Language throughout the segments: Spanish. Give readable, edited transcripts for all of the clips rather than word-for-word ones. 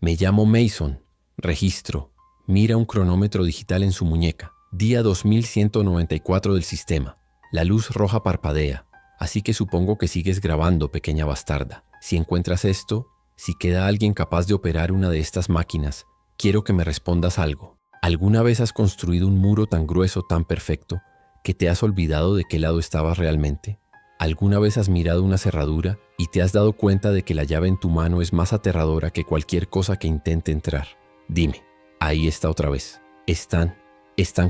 Me llamo Mason. Registro. Mira un cronómetro digital en su muñeca. Día 2194 del sistema. La luz roja parpadea. Así que supongo que sigues grabando, pequeña bastarda. Si encuentras esto, si queda alguien capaz de operar una de estas máquinas, quiero que me respondas algo. ¿Alguna vez has construido un muro tan grueso, tan perfecto, que te has olvidado de qué lado estabas realmente? ¿Alguna vez has mirado una cerradura y te has dado cuenta de que la llave en tu mano es más aterradora que cualquier cosa que intente entrar? Dime, ahí está otra vez. Están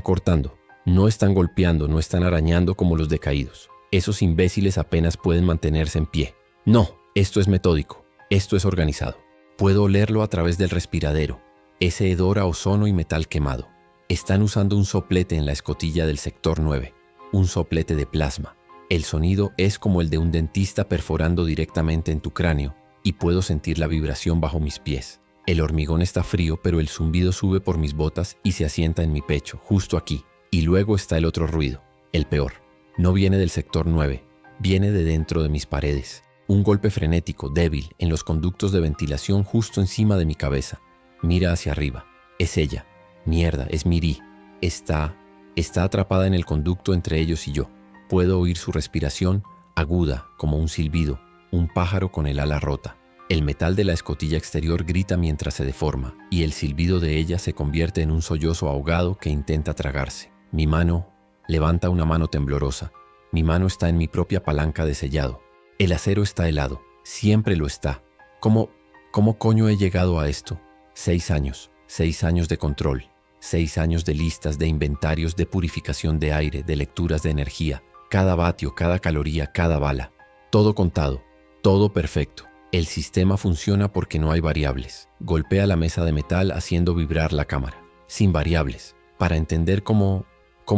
cortando. No están golpeando, no están arañando como los decaídos. Esos imbéciles apenas pueden mantenerse en pie. No, esto es metódico. Esto es organizado. Puedo olerlo a través del respiradero. Ese hedor a ozono y metal quemado. Están usando un soplete en la escotilla del sector 9. Un soplete de plasma. El sonido es como el de un dentista perforando directamente en tu cráneo y puedo sentir la vibración bajo mis pies. El hormigón está frío, pero el zumbido sube por mis botas y se asienta en mi pecho, justo aquí. Y luego está el otro ruido, el peor. No viene del sector 9, viene de dentro de mis paredes. Un golpe frenético, débil, en los conductos de ventilación justo encima de mi cabeza. Mira hacia arriba. Es ella. Mierda, es Miri. Está atrapada en el conducto entre ellos y yo. Puedo oír su respiración, aguda, como un silbido, un pájaro con el ala rota. El metal de la escotilla exterior grita mientras se deforma, y el silbido de ella se convierte en un sollozo ahogado que intenta tragarse. Mi mano levanta una mano temblorosa. Mi mano está en mi propia palanca de sellado. El acero está helado, siempre lo está. ¿Cómo coño he llegado a esto? 6 años, 6 años de control, 6 años de listas, de inventarios, de purificación de aire, de lecturas de energía. Cada vatio, cada caloría, cada bala. Todo contado, todo perfecto. El sistema funciona porque no hay variables. Golpea la mesa de metal haciendo vibrar la cámara. Sin variables. Para entender cómo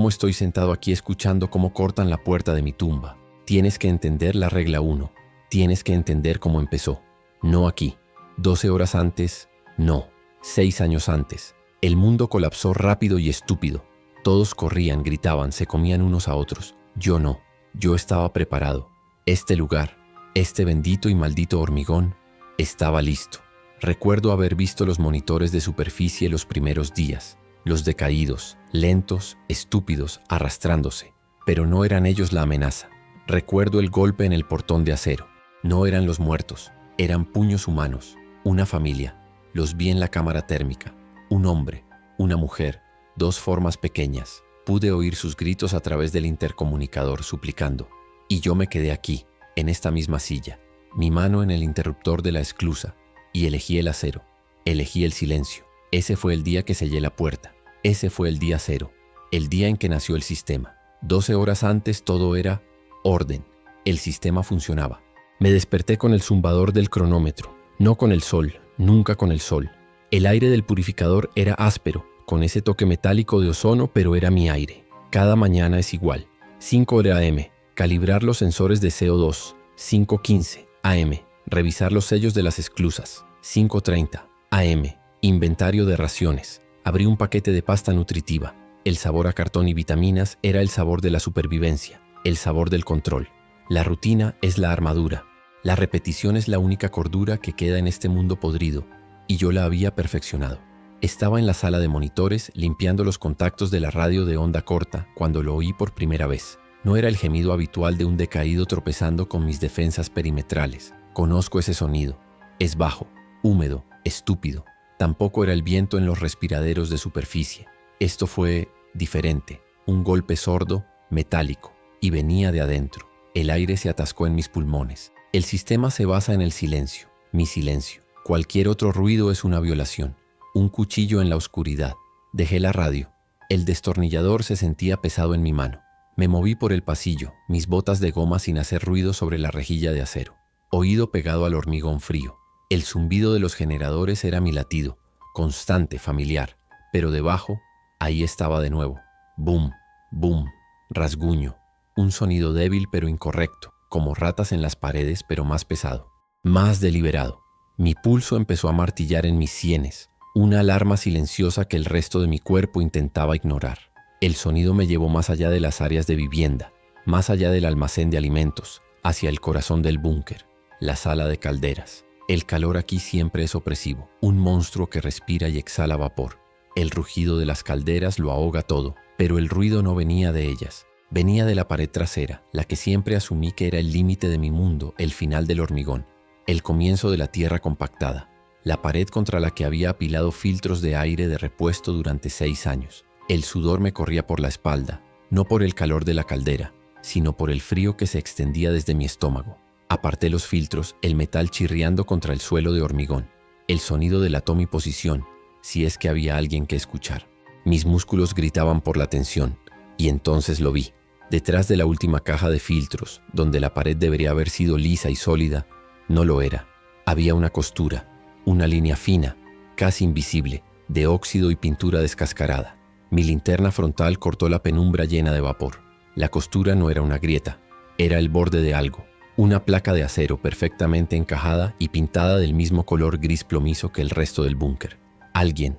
estoy sentado aquí escuchando cómo cortan la puerta de mi tumba. Tienes que entender la regla 1. Tienes que entender cómo empezó. No aquí. 12 horas antes, no. 6 años antes. El mundo colapsó rápido y estúpido. Todos corrían, gritaban, se comían unos a otros. Yo no. Yo estaba preparado. Este lugar, este bendito y maldito hormigón, estaba listo. Recuerdo haber visto los monitores de superficie los primeros días. Los decaídos, lentos, estúpidos, arrastrándose. Pero no eran ellos la amenaza. Recuerdo el golpe en el portón de acero. No eran los muertos. Eran puños humanos. Una familia. Los vi en la cámara térmica. Un hombre, una mujer, 2 formas pequeñas. Pude oír sus gritos a través del intercomunicador suplicando. Y yo me quedé aquí, en esta misma silla, mi mano en el interruptor de la esclusa, y elegí el acero. Elegí el silencio. Ese fue el día que sellé la puerta. Ese fue el día 0, el día en que nació el sistema. 12 horas antes todo era orden. El sistema funcionaba. Me desperté con el zumbador del cronómetro, no con el sol, nunca con el sol. El aire del purificador era áspero, con ese toque metálico de ozono, pero era mi aire. Cada mañana es igual. 5 AM, calibrar los sensores de CO2. 5:15 AM, revisar los sellos de las esclusas. 5:30 AM, inventario de raciones. Abrí un paquete de pasta nutritiva. El sabor a cartón y vitaminas era el sabor de la supervivencia, el sabor del control. La rutina es la armadura. La repetición es la única cordura que queda en este mundo podrido, y yo la había perfeccionado. Estaba en la sala de monitores limpiando los contactos de la radio de onda corta cuando lo oí por primera vez. No era el gemido habitual de un decaído tropezando con mis defensas perimetrales. Conozco ese sonido. Es bajo, húmedo, estúpido. Tampoco era el viento en los respiraderos de superficie. Esto fue diferente. Un golpe sordo, metálico, y venía de adentro. El aire se atascó en mis pulmones. El sistema se basa en el silencio. Mi silencio. Cualquier otro ruido es una violación. Un cuchillo en la oscuridad. Dejé la radio. El destornillador se sentía pesado en mi mano. Me moví por el pasillo, mis botas de goma sin hacer ruido sobre la rejilla de acero. Oído pegado al hormigón frío. El zumbido de los generadores era mi latido, constante, familiar. Pero debajo, ahí estaba de nuevo. Boom, boom, rasguño. Un sonido débil pero incorrecto, como ratas en las paredes pero más pesado. Más deliberado. Mi pulso empezó a martillar en mis sienes. Una alarma silenciosa que el resto de mi cuerpo intentaba ignorar. El sonido me llevó más allá de las áreas de vivienda, más allá del almacén de alimentos, hacia el corazón del búnker, la sala de calderas. El calor aquí siempre es opresivo, un monstruo que respira y exhala vapor. El rugido de las calderas lo ahoga todo, pero el ruido no venía de ellas. Venía de la pared trasera, la que siempre asumí que era el límite de mi mundo, el final del hormigón, el comienzo de la tierra compactada, la pared contra la que había apilado filtros de aire de repuesto durante 6 años. El sudor me corría por la espalda, no por el calor de la caldera, sino por el frío que se extendía desde mi estómago. Aparté los filtros, el metal chirriando contra el suelo de hormigón. El sonido delató mi posición, si es que había alguien que escuchar. Mis músculos gritaban por la tensión, y entonces lo vi. Detrás de la última caja de filtros, donde la pared debería haber sido lisa y sólida, no lo era. Había una costura, una línea fina, casi invisible, de óxido y pintura descascarada. Mi linterna frontal cortó la penumbra llena de vapor. La costura no era una grieta, era el borde de algo, una placa de acero perfectamente encajada y pintada del mismo color gris plomizo que el resto del búnker. Alguien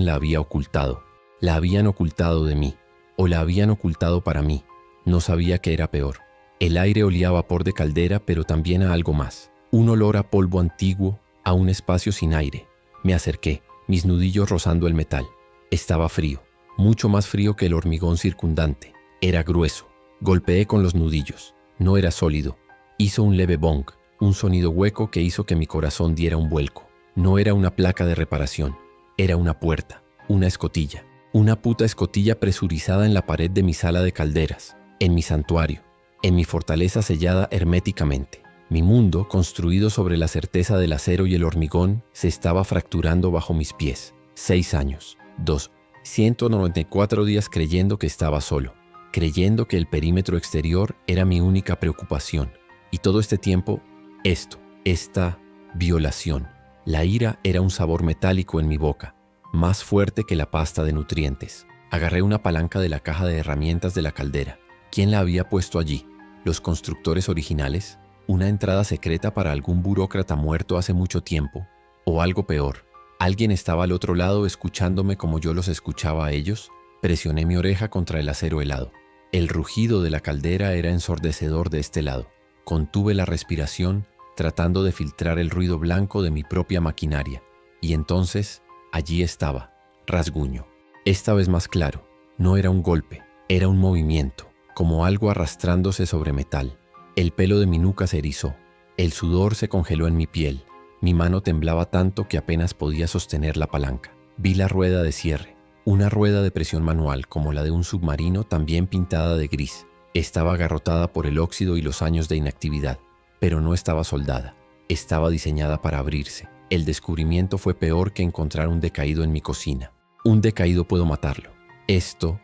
la había ocultado. La habían ocultado de mí, o la habían ocultado para mí. No sabía qué era peor. El aire olía a vapor de caldera, pero también a algo más. Un olor a polvo antiguo, a un espacio sin aire. Me acerqué, mis nudillos rozando el metal. Estaba frío, mucho más frío que el hormigón circundante. Era grueso. Golpeé con los nudillos. No era sólido. Hizo un leve bong, un sonido hueco que hizo que mi corazón diera un vuelco. No era una placa de reparación. Era una puerta, una escotilla. Una puta escotilla presurizada en la pared de mi sala de calderas. En mi santuario, en mi fortaleza sellada herméticamente. Mi mundo, construido sobre la certeza del acero y el hormigón, se estaba fracturando bajo mis pies. 6 años, 194 días creyendo que estaba solo, creyendo que el perímetro exterior era mi única preocupación. Y todo este tiempo, esta violación. La ira era un sabor metálico en mi boca, más fuerte que la pasta de nutrientes. Agarré una palanca de la caja de herramientas de la caldera. ¿Quién la había puesto allí? ¿Los constructores originales? ¿Una entrada secreta para algún burócrata muerto hace mucho tiempo? ¿O algo peor? ¿Alguien estaba al otro lado escuchándome como yo los escuchaba a ellos? Presioné mi oreja contra el acero helado. El rugido de la caldera era ensordecedor de este lado. Contuve la respiración, tratando de filtrar el ruido blanco de mi propia maquinaria. Y entonces, allí estaba, rasguño. Esta vez más claro, no era un golpe, era un movimiento. Como algo arrastrándose sobre metal. El pelo de mi nuca se erizó. El sudor se congeló en mi piel. Mi mano temblaba tanto que apenas podía sostener la palanca. Vi la rueda de cierre. Una rueda de presión manual como la de un submarino también pintada de gris. Estaba agarrotada por el óxido y los años de inactividad. Pero no estaba soldada. Estaba diseñada para abrirse. El descubrimiento fue peor que encontrar un decaído en mi cocina. Un decaído puedo matarlo. Esto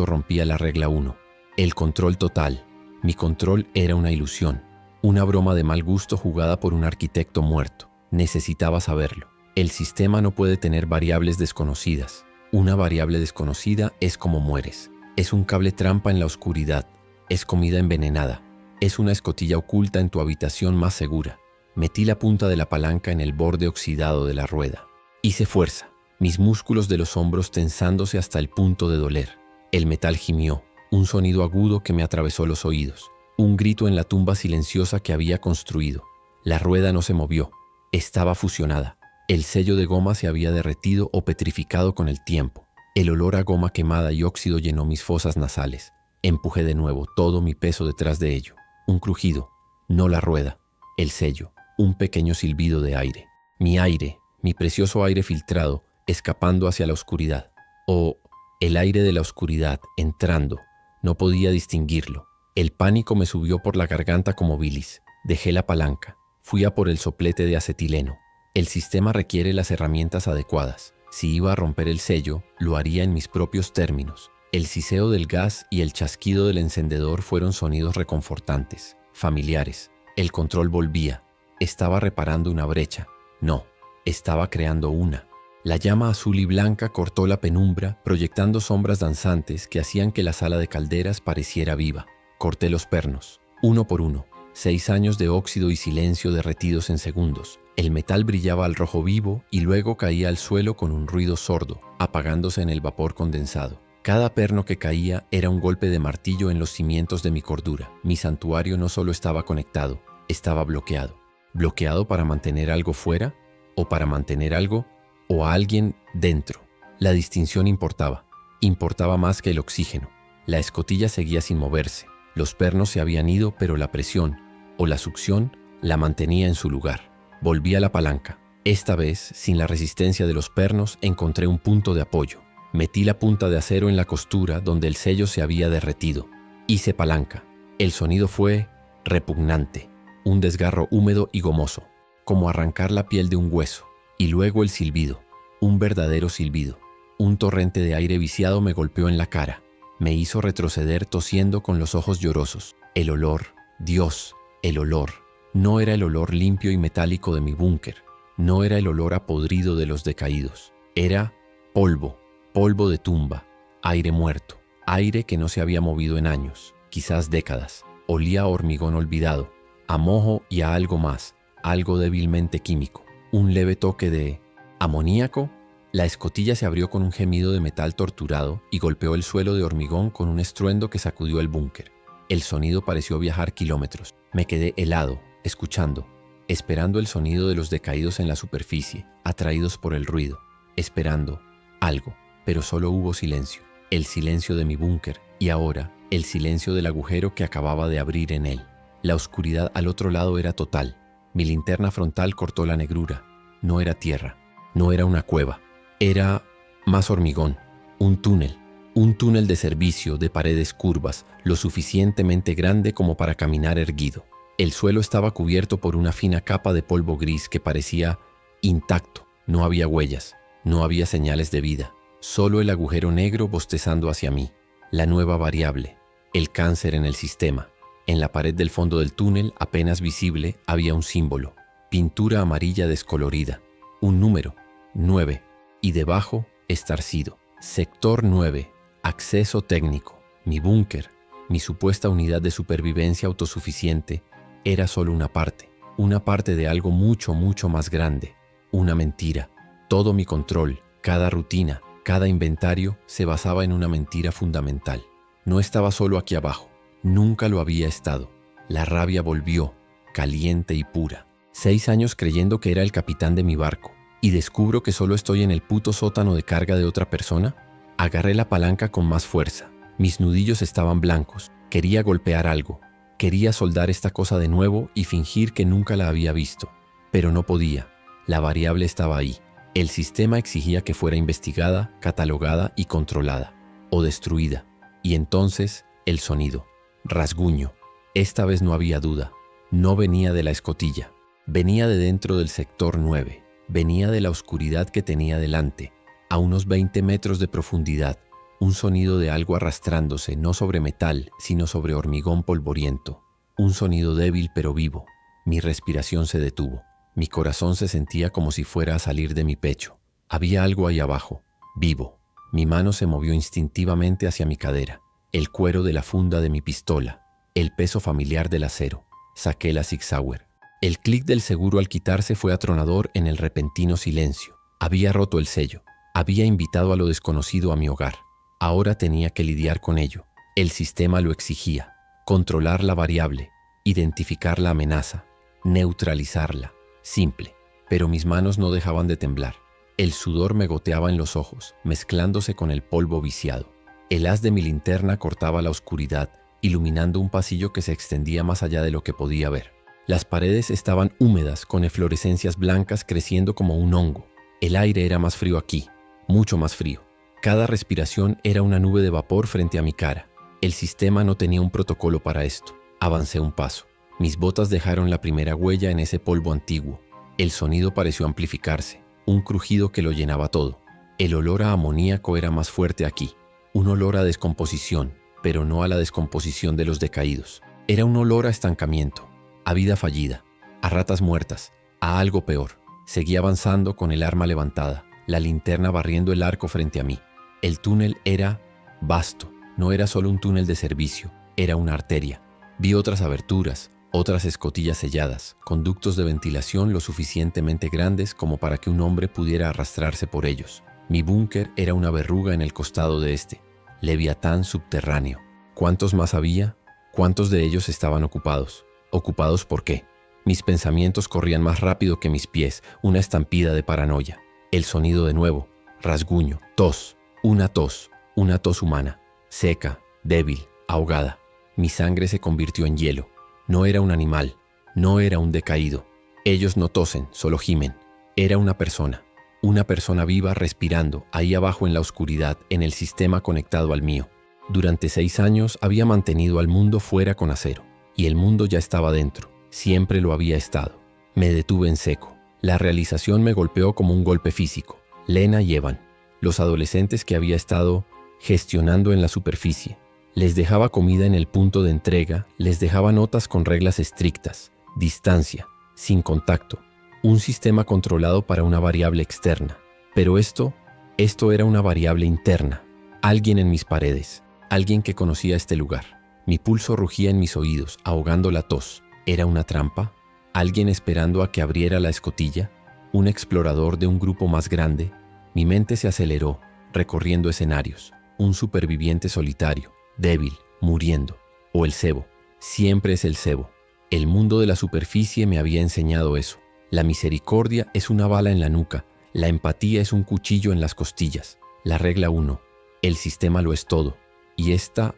rompía la regla 1. El control total. Mi control era una ilusión, una broma de mal gusto jugada por un arquitecto muerto. Necesitaba saberlo. El sistema no puede tener variables desconocidas. Una variable desconocida es como mueres. Es un cable trampa en la oscuridad. Es comida envenenada. Es una escotilla oculta en tu habitación más segura. Metí la punta de la palanca en el borde oxidado de la rueda. Hice fuerza, mis músculos de los hombros tensándose hasta el punto de doler. El metal gimió. Un sonido agudo que me atravesó los oídos. Un grito en la tumba silenciosa que había construido. La rueda no se movió. Estaba fusionada. El sello de goma se había derretido o petrificado con el tiempo. El olor a goma quemada y óxido llenó mis fosas nasales. Empujé de nuevo todo mi peso detrás de ello. Un crujido. No la rueda. El sello. Un pequeño silbido de aire. Mi precioso aire filtrado, escapando hacia la oscuridad. O el aire de la oscuridad entrando. No podía distinguirlo. El pánico me subió por la garganta como bilis. Dejé la palanca. Fui a por el soplete de acetileno. El sistema requiere las herramientas adecuadas. Si iba a romper el sello, lo haría en mis propios términos. El siseo del gas y el chasquido del encendedor fueron sonidos reconfortantes, familiares. El control volvía. Estaba reparando una brecha. No, estaba creando una. La llama azul y blanca cortó la penumbra, proyectando sombras danzantes que hacían que la sala de calderas pareciera viva. Corté los pernos, uno por uno. 6 años de óxido y silencio derretidos en segundos. El metal brillaba al rojo vivo y luego caía al suelo con un ruido sordo, apagándose en el vapor condensado. Cada perno que caía era un golpe de martillo en los cimientos de mi cordura. Mi santuario no solo estaba conectado, estaba bloqueado. ¿Bloqueado para mantener algo fuera o para mantener algo o a alguien dentro? La distinción importaba más que el oxígeno. La escotilla seguía sin moverse. Los pernos se habían ido, pero la presión o la succión la mantenía en su lugar. Volví a la palanca. Esta vez, sin la resistencia de los pernos, encontré un punto de apoyo. Metí la punta de acero en la costura donde el sello se había derretido. Hice palanca. El sonido fue repugnante, un desgarro húmedo y gomoso, como arrancar la piel de un hueso. Y luego el silbido, un verdadero silbido. Un torrente de aire viciado me golpeó en la cara. Me hizo retroceder tosiendo con los ojos llorosos. El olor, Dios, el olor. No era el olor limpio y metálico de mi búnker. No era el olor a podrido de los decaídos. Era polvo, polvo de tumba, aire muerto, aire que no se había movido en años, quizás décadas. Olía a hormigón olvidado, a mojo y a algo más, algo débilmente químico. Un leve toque de amoníaco. La escotilla se abrió con un gemido de metal torturado y golpeó el suelo de hormigón con un estruendo que sacudió el búnker. El sonido pareció viajar kilómetros. Me quedé helado, escuchando, esperando el sonido de los decaídos en la superficie, atraídos por el ruido, esperando algo, pero solo hubo silencio. El silencio de mi búnker y ahora el silencio del agujero que acababa de abrir en él. La oscuridad al otro lado era total. Mi linterna frontal cortó la negrura. No era tierra, no era una cueva. Era más hormigón, un túnel de servicio de paredes curvas, lo suficientemente grande como para caminar erguido. El suelo estaba cubierto por una fina capa de polvo gris que parecía intacto. No había huellas, no había señales de vida, solo el agujero negro bostezando hacia mí. La nueva variable, el cáncer en el sistema. En la pared del fondo del túnel, apenas visible, había un símbolo, pintura amarilla descolorida, un número, 9. Y debajo, estarcido. Sector 9. Acceso técnico. Mi búnker, mi supuesta unidad de supervivencia autosuficiente, era solo una parte de algo mucho, mucho más grande. Una mentira. Todo mi control, cada rutina, cada inventario se basaba en una mentira fundamental. No estaba solo aquí abajo. Nunca lo había estado. La rabia volvió, caliente y pura. 6 años creyendo que era el capitán de mi barco. ¿Y descubro que solo estoy en el puto sótano de carga de otra persona? Agarré la palanca con más fuerza. Mis nudillos estaban blancos. Quería golpear algo. Quería soldar esta cosa de nuevo y fingir que nunca la había visto. Pero no podía. La variable estaba ahí. El sistema exigía que fuera investigada, catalogada y controlada. O destruida. Y entonces, el sonido. Rasguño. Esta vez no había duda. No venía de la escotilla. Venía de dentro del sector 9. Venía de la oscuridad que tenía delante, a unos 20 metros de profundidad, un sonido de algo arrastrándose no sobre metal, sino sobre hormigón polvoriento. Un sonido débil pero vivo. Mi respiración se detuvo. Mi corazón se sentía como si fuera a salir de mi pecho. Había algo ahí abajo, vivo. Mi mano se movió instintivamente hacia mi cadera, el cuero de la funda de mi pistola, el peso familiar del acero. Saqué la Sig Sauer. El clic del seguro al quitarse fue atronador en el repentino silencio. Había roto el sello. Había invitado a lo desconocido a mi hogar. Ahora tenía que lidiar con ello. El sistema lo exigía. Controlar la variable, identificar la amenaza, neutralizarla. Simple. Pero mis manos no dejaban de temblar. El sudor me goteaba en los ojos, mezclándose con el polvo viciado. El haz de mi linterna cortaba la oscuridad, iluminando un pasillo que se extendía más allá de lo que podía ver. Las paredes estaban húmedas, con eflorescencias blancas creciendo como un hongo. El aire era más frío aquí, mucho más frío. Cada respiración era una nube de vapor frente a mi cara. El sistema no tenía un protocolo para esto. Avancé un paso. Mis botas dejaron la primera huella en ese polvo antiguo. El sonido pareció amplificarse, un crujido que lo llenaba todo. El olor a amoníaco era más fuerte aquí. Un olor a descomposición, pero no a la descomposición de los decaídos. Era un olor a estancamiento. A vida fallida, a ratas muertas, a algo peor. Seguí avanzando con el arma levantada, la linterna barriendo el arco frente a mí. El túnel era vasto, no era solo un túnel de servicio, era una arteria. Vi otras aberturas, otras escotillas selladas, conductos de ventilación lo suficientemente grandes como para que un hombre pudiera arrastrarse por ellos. Mi búnker era una verruga en el costado de este, Leviatán subterráneo. ¿Cuántos más había? ¿Cuántos de ellos estaban ocupados? ¿Ocupados por qué? Mis pensamientos corrían más rápido que mis pies, una estampida de paranoia. El sonido de nuevo, rasguño, tos, una tos humana, seca, débil, ahogada. Mi sangre se convirtió en hielo. No era un animal, no era un decaído. Ellos no tosen, solo gimen. Era una persona viva respirando, ahí abajo en la oscuridad, en el sistema conectado al mío. Durante 6 años había mantenido al mundo fuera con acero, y el mundo ya estaba dentro, siempre lo había estado. Me detuve en seco. La realización me golpeó como un golpe físico. Lena y Evan, los adolescentes que había estado gestionando en la superficie. Les dejaba comida en el punto de entrega, les dejaba notas con reglas estrictas, distancia, sin contacto, un sistema controlado para una variable externa. Pero esto era una variable interna, alguien en mis paredes, alguien que conocía este lugar. Mi pulso rugía en mis oídos, ahogando la tos. ¿Era una trampa? ¿Alguien esperando a que abriera la escotilla? ¿Un explorador de un grupo más grande? Mi mente se aceleró, recorriendo escenarios. Un superviviente solitario, débil, muriendo. O el cebo. Siempre es el cebo. El mundo de la superficie me había enseñado eso. La misericordia es una bala en la nuca. La empatía es un cuchillo en las costillas. La regla 1. El sistema lo es todo. Y esta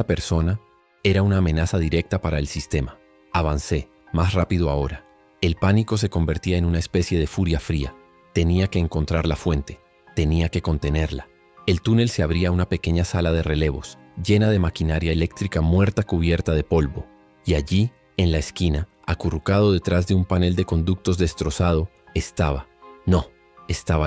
persona era una amenaza directa para el sistema. Avancé, más rápido ahora. El pánico se convertía en una especie de furia fría. Tenía que encontrar la fuente. Tenía que contenerla. El túnel se abría a una pequeña sala de relevos, llena de maquinaria eléctrica muerta cubierta de polvo. Y allí, en la esquina, acurrucado detrás de un panel de conductos destrozado, estaba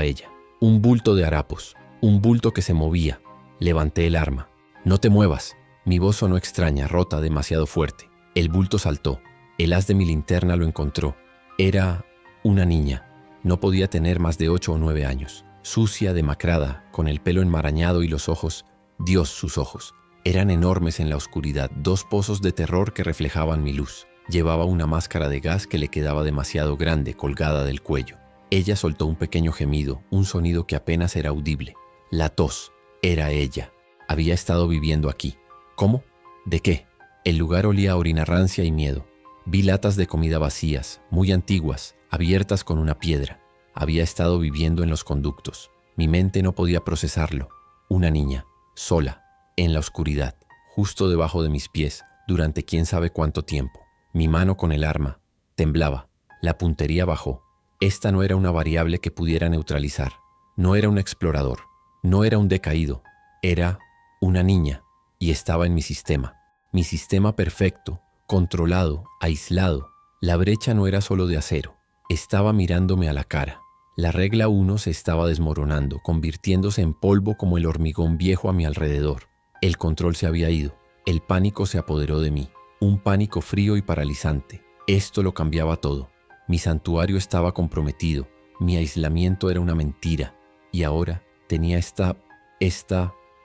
ella. Un bulto de harapos, un bulto que se movía. Levanté el arma. «No te muevas». Mi voz sonó extraña, rota, demasiado fuerte. El bulto saltó. El haz de mi linterna lo encontró. Era una niña. No podía tener más de 8 o 9 años. Sucia, demacrada, con el pelo enmarañado y los ojos. Dios, sus ojos. Eran enormes en la oscuridad, 2 pozos de terror que reflejaban mi luz. Llevaba una máscara de gas que le quedaba demasiado grande, colgada del cuello. Ella soltó un pequeño gemido, un sonido que apenas era audible. La tos. Era ella. Había estado viviendo aquí. ¿Cómo? ¿De qué? El lugar olía a orina rancia y miedo. Vi latas de comida vacías, muy antiguas, abiertas con una piedra. Había estado viviendo en los conductos. Mi mente no podía procesarlo. Una niña, sola, en la oscuridad, justo debajo de mis pies, durante quién sabe cuánto tiempo. Mi mano con el arma temblaba. La puntería bajó. Esta no era una variable que pudiera neutralizar. No era un explorador. No era un decaído. Era una niña. Y estaba en mi sistema. Mi sistema perfecto, controlado, aislado. La brecha no era solo de acero. Estaba mirándome a la cara. La regla 1 se estaba desmoronando, convirtiéndose en polvo como el hormigón viejo a mi alrededor. El control se había ido. El pánico se apoderó de mí. Un pánico frío y paralizante. Esto lo cambiaba todo. Mi santuario estaba comprometido. Mi aislamiento era una mentira. Y ahora tenía esta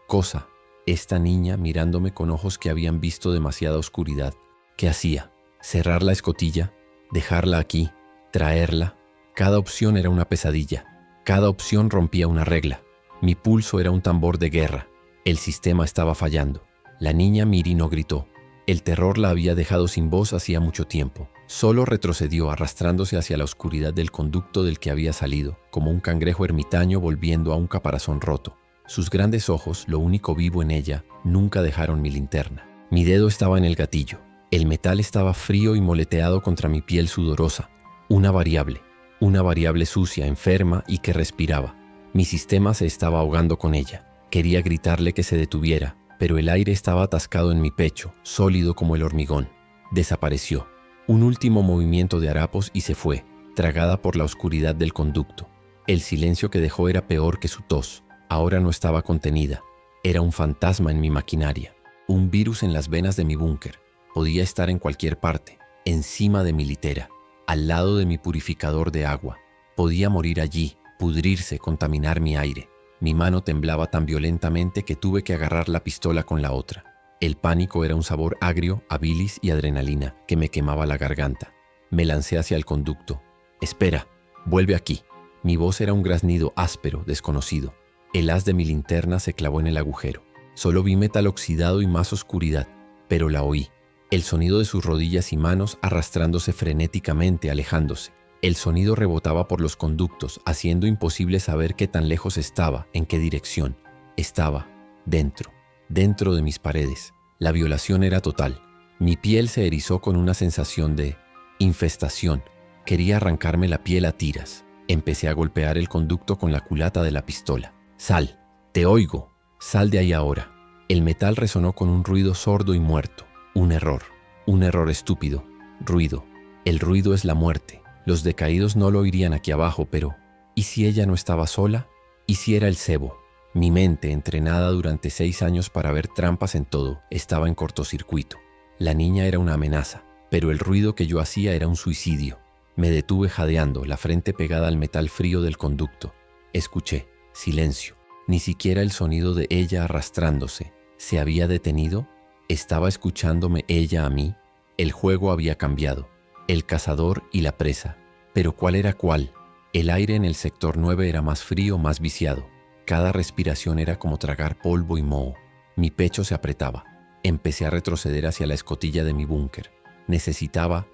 cosa, esta niña mirándome con ojos que habían visto demasiada oscuridad. ¿Qué hacía? ¿Cerrar la escotilla? ¿Dejarla aquí? ¿Traerla? Cada opción era una pesadilla. Cada opción rompía una regla. Mi pulso era un tambor de guerra. El sistema estaba fallando. La niña Miri no gritó. El terror la había dejado sin voz hacía mucho tiempo. Solo retrocedió arrastrándose hacia la oscuridad del conducto del que había salido, como un cangrejo ermitaño volviendo a un caparazón roto. Sus grandes ojos, lo único vivo en ella, nunca dejaron mi linterna. Mi dedo estaba en el gatillo. El metal estaba frío y moleteado contra mi piel sudorosa. Una variable sucia, enferma y que respiraba. Mi sistema se estaba ahogando con ella. Quería gritarle que se detuviera, pero el aire estaba atascado en mi pecho, sólido como el hormigón. Desapareció. Un último movimiento de harapos y se fue, tragada por la oscuridad del conducto. El silencio que dejó era peor que su tos. Ahora no estaba contenida. Era un fantasma en mi maquinaria. Un virus en las venas de mi búnker. Podía estar en cualquier parte, encima de mi litera, al lado de mi purificador de agua. Podía morir allí, pudrirse, contaminar mi aire. Mi mano temblaba tan violentamente que tuve que agarrar la pistola con la otra. El pánico era un sabor agrio a bilis y adrenalina que me quemaba la garganta. Me lancé hacia el conducto. «Espera, vuelve aquí». Mi voz era un graznido áspero, desconocido. El haz de mi linterna se clavó en el agujero. Solo vi metal oxidado y más oscuridad, pero la oí. El sonido de sus rodillas y manos arrastrándose frenéticamente, alejándose. El sonido rebotaba por los conductos, haciendo imposible saber qué tan lejos estaba, en qué dirección. Estaba dentro de mis paredes. La violación era total. Mi piel se erizó con una sensación de infestación. Quería arrancarme la piel a tiras. Empecé a golpear el conducto con la culata de la pistola. «Sal, te oigo, sal de ahí ahora». El metal resonó con un ruido sordo y muerto. Un error estúpido. Ruido. El ruido es la muerte. Los decaídos no lo oirían aquí abajo, pero ¿y si ella no estaba sola? ¿Y si era el cebo? Mi mente, entrenada durante 6 años para ver trampas en todo, estaba en cortocircuito. La niña era una amenaza, pero el ruido que yo hacía era un suicidio. Me detuve jadeando, la frente pegada al metal frío del conducto. Escuché. Silencio. Ni siquiera el sonido de ella arrastrándose. ¿Se había detenido? ¿Estaba escuchándome ella a mí? El juego había cambiado. El cazador y la presa. ¿Pero cuál era cuál? El aire en el sector 9 era más frío, más viciado. Cada respiración era como tragar polvo y moho. Mi pecho se apretaba. Empecé a retroceder hacia la escotilla de mi búnker. Necesitaba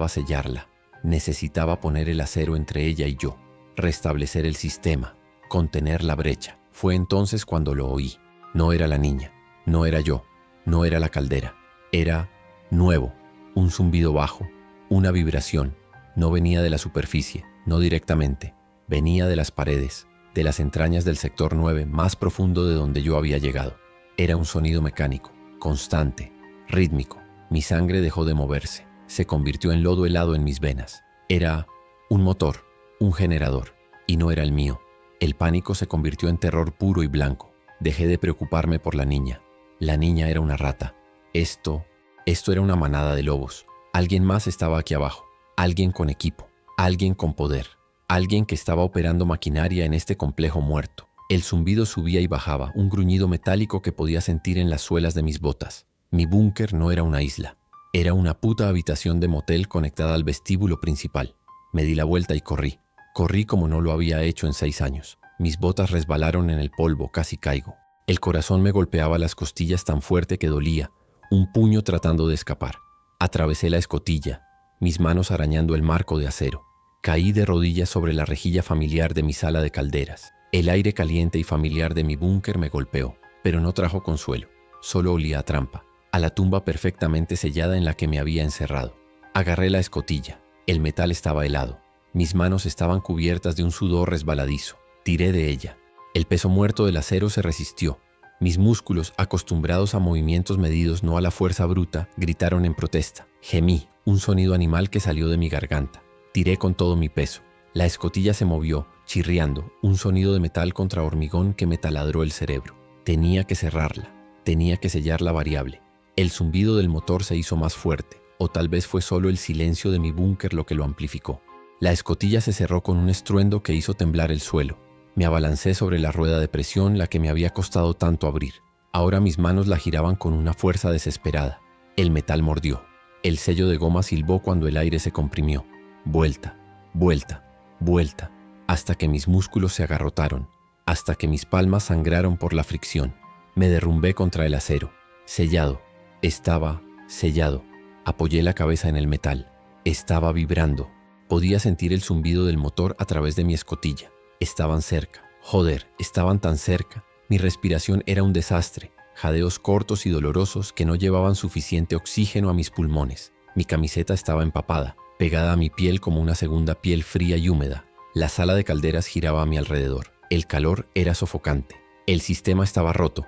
sellarla. Necesitaba poner el acero entre ella y yo. Restablecer el sistema. Contener la brecha. Fue entonces cuando lo oí. No era la niña. No era yo. No era la caldera. Era nuevo. Un zumbido bajo. Una vibración. No venía de la superficie. No directamente. Venía de las paredes. De las entrañas del sector 9, más profundo de donde yo había llegado. Era un sonido mecánico, constante, rítmico. Mi sangre dejó de moverse. Se convirtió en lodo helado en mis venas. Era un motor, un generador, y no era el mío. El pánico se convirtió en terror puro y blanco. Dejé de preocuparme por la niña. La niña era una rata. Esto era una manada de lobos. Alguien más estaba aquí abajo. Alguien con equipo. Alguien con poder. Alguien que estaba operando maquinaria en este complejo muerto. El zumbido subía y bajaba, un gruñido metálico que podía sentir en las suelas de mis botas. Mi búnker no era una isla. Era una puta habitación de motel conectada al vestíbulo principal. Me di la vuelta y corrí. Corrí como no lo había hecho en 6 años. Mis botas resbalaron en el polvo, casi caigo. El corazón me golpeaba las costillas tan fuerte que dolía, un puño tratando de escapar. Atravesé la escotilla, mis manos arañando el marco de acero. Caí de rodillas sobre la rejilla familiar de mi sala de calderas. El aire caliente y familiar de mi búnker me golpeó, pero no trajo consuelo. Solo olía a trampa, a la tumba perfectamente sellada en la que me había encerrado. Agarré la escotilla. El metal estaba helado. Mis manos estaban cubiertas de un sudor resbaladizo. Tiré de ella. El peso muerto del acero se resistió. Mis músculos, acostumbrados a movimientos medidos, no a la fuerza bruta, gritaron en protesta. Gemí, un sonido animal que salió de mi garganta. Tiré con todo mi peso. La escotilla se movió, chirriando, un sonido de metal contra hormigón que me taladró el cerebro. Tenía que cerrarla. Tenía que sellar la variable. El zumbido del motor se hizo más fuerte, o tal vez fue solo el silencio de mi búnker lo que lo amplificó. La escotilla se cerró con un estruendo que hizo temblar el suelo. Me abalancé sobre la rueda de presión, la que me había costado tanto abrir. Ahora mis manos la giraban con una fuerza desesperada. El metal mordió. El sello de goma silbó cuando el aire se comprimió. Vuelta, vuelta, vuelta, hasta que mis músculos se agarrotaron, hasta que mis palmas sangraron por la fricción. Me derrumbé contra el acero. Sellado. Estaba sellado. Apoyé la cabeza en el metal. Estaba vibrando. Podía sentir el zumbido del motor a través de mi escotilla. Estaban cerca. Joder, estaban tan cerca. Mi respiración era un desastre. Jadeos cortos y dolorosos que no llevaban suficiente oxígeno a mis pulmones. Mi camiseta estaba empapada, pegada a mi piel como una segunda piel fría y húmeda. La sala de calderas giraba a mi alrededor. El calor era sofocante. El sistema estaba roto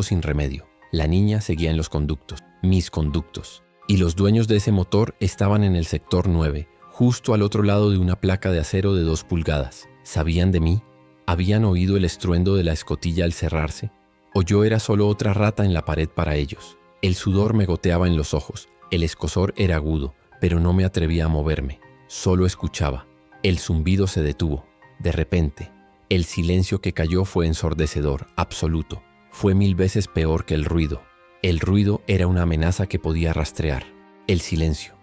sin remedio. La niña seguía en los conductos, mis conductos. Y los dueños de ese motor estaban en el sector 9, justo al otro lado de una placa de acero de 2 pulgadas. ¿Sabían de mí? ¿Habían oído el estruendo de la escotilla al cerrarse? ¿O yo era solo otra rata en la pared para ellos? El sudor me goteaba en los ojos. El escozor era agudo, pero no me atrevía a moverme. Solo escuchaba. El zumbido se detuvo. De repente, el silencio que cayó fue ensordecedor, absoluto. Fue 1000 veces peor que el ruido. El ruido era una amenaza que podía rastrear. El silencio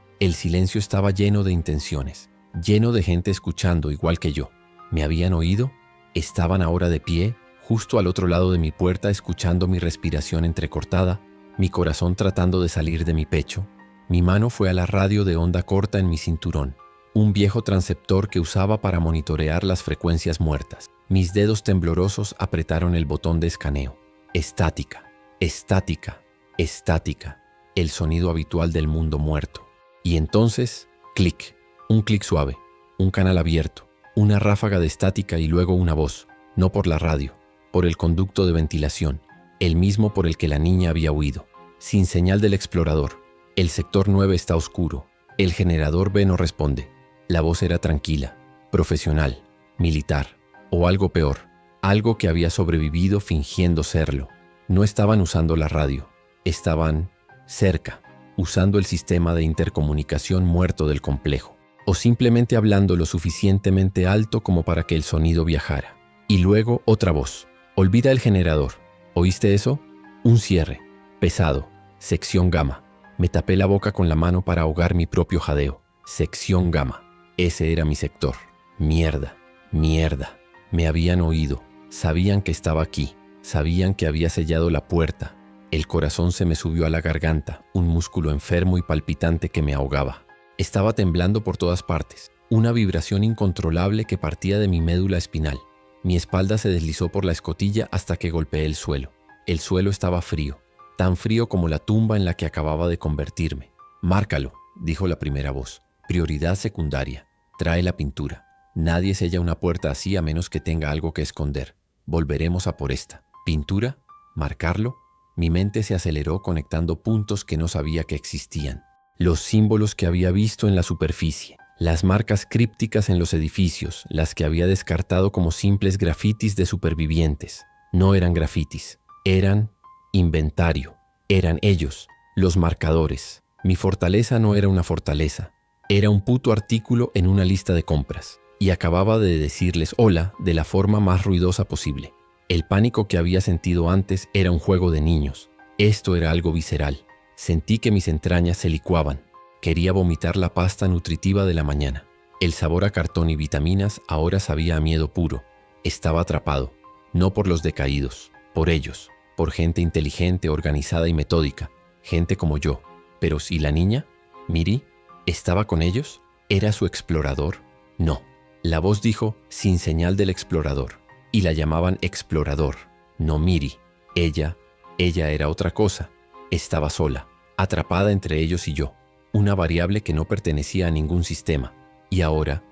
estaba lleno de intenciones, lleno de gente escuchando igual que yo. ¿Me habían oído? Estaban ahora de pie, justo al otro lado de mi puerta, escuchando mi respiración entrecortada, mi corazón tratando de salir de mi pecho. Mi mano fue a la radio de onda corta en mi cinturón, un viejo transceptor que usaba para monitorear las frecuencias muertas. Mis dedos temblorosos apretaron el botón de escaneo. Estática, estática, estática, el sonido habitual del mundo muerto. Y entonces, clic, un clic suave, un canal abierto, una ráfaga de estática y luego una voz, no por la radio, por el conducto de ventilación, el mismo por el que la niña había huido. Sin señal del explorador. El sector 9 está oscuro. El generador B no responde. La voz era tranquila, profesional, militar, o algo peor, algo que había sobrevivido fingiendo serlo. No estaban usando la radio, estaban cerca, usando el sistema de intercomunicación muerto del complejo, o simplemente hablando lo suficientemente alto como para que el sonido viajara. Y luego otra voz. Olvida el generador. ¿Oíste eso? Un cierre, pesado, sección gamma. Me tapé la boca con la mano para ahogar mi propio jadeo. Sección gamma. Ese era mi sector. Mierda, mierda. Me habían oído. Sabían que estaba aquí. Sabían que había sellado la puerta. El corazón se me subió a la garganta, un músculo enfermo y palpitante que me ahogaba. Estaba temblando por todas partes. Una vibración incontrolable que partía de mi médula espinal. Mi espalda se deslizó por la escotilla hasta que golpeé el suelo. El suelo estaba frío, tan frío como la tumba en la que acababa de convertirme. «Márcalo», dijo la primera voz. «Prioridad secundaria. Trae la pintura. Nadie sella una puerta así a menos que tenga algo que esconder. Volveremos a por esta». ¿Pintura? ¿Marcarlo? Mi mente se aceleró conectando puntos que no sabía que existían. Los símbolos que había visto en la superficie. Las marcas crípticas en los edificios, las que había descartado como simples grafitis de supervivientes. No eran grafitis, eran inventario. Eran ellos, los marcadores. Mi fortaleza no era una fortaleza, era un puto artículo en una lista de compras. Y acababa de decirles hola de la forma más ruidosa posible. El pánico que había sentido antes era un juego de niños. Esto era algo visceral. Sentí que mis entrañas se licuaban. Quería vomitar la pasta nutritiva de la mañana. El sabor a cartón y vitaminas ahora sabía a miedo puro. Estaba atrapado, no por los decaídos, por ellos, por gente inteligente, organizada y metódica, gente como yo. Pero ¿y la niña? ¿Miri? ¿Estaba con ellos? ¿Era su explorador? No. La voz dijo, sin señal del explorador. Y la llamaban explorador, no Miri. Ella era otra cosa. Estaba sola, atrapada entre ellos y yo. Una variable que no pertenecía a ningún sistema. Y ahora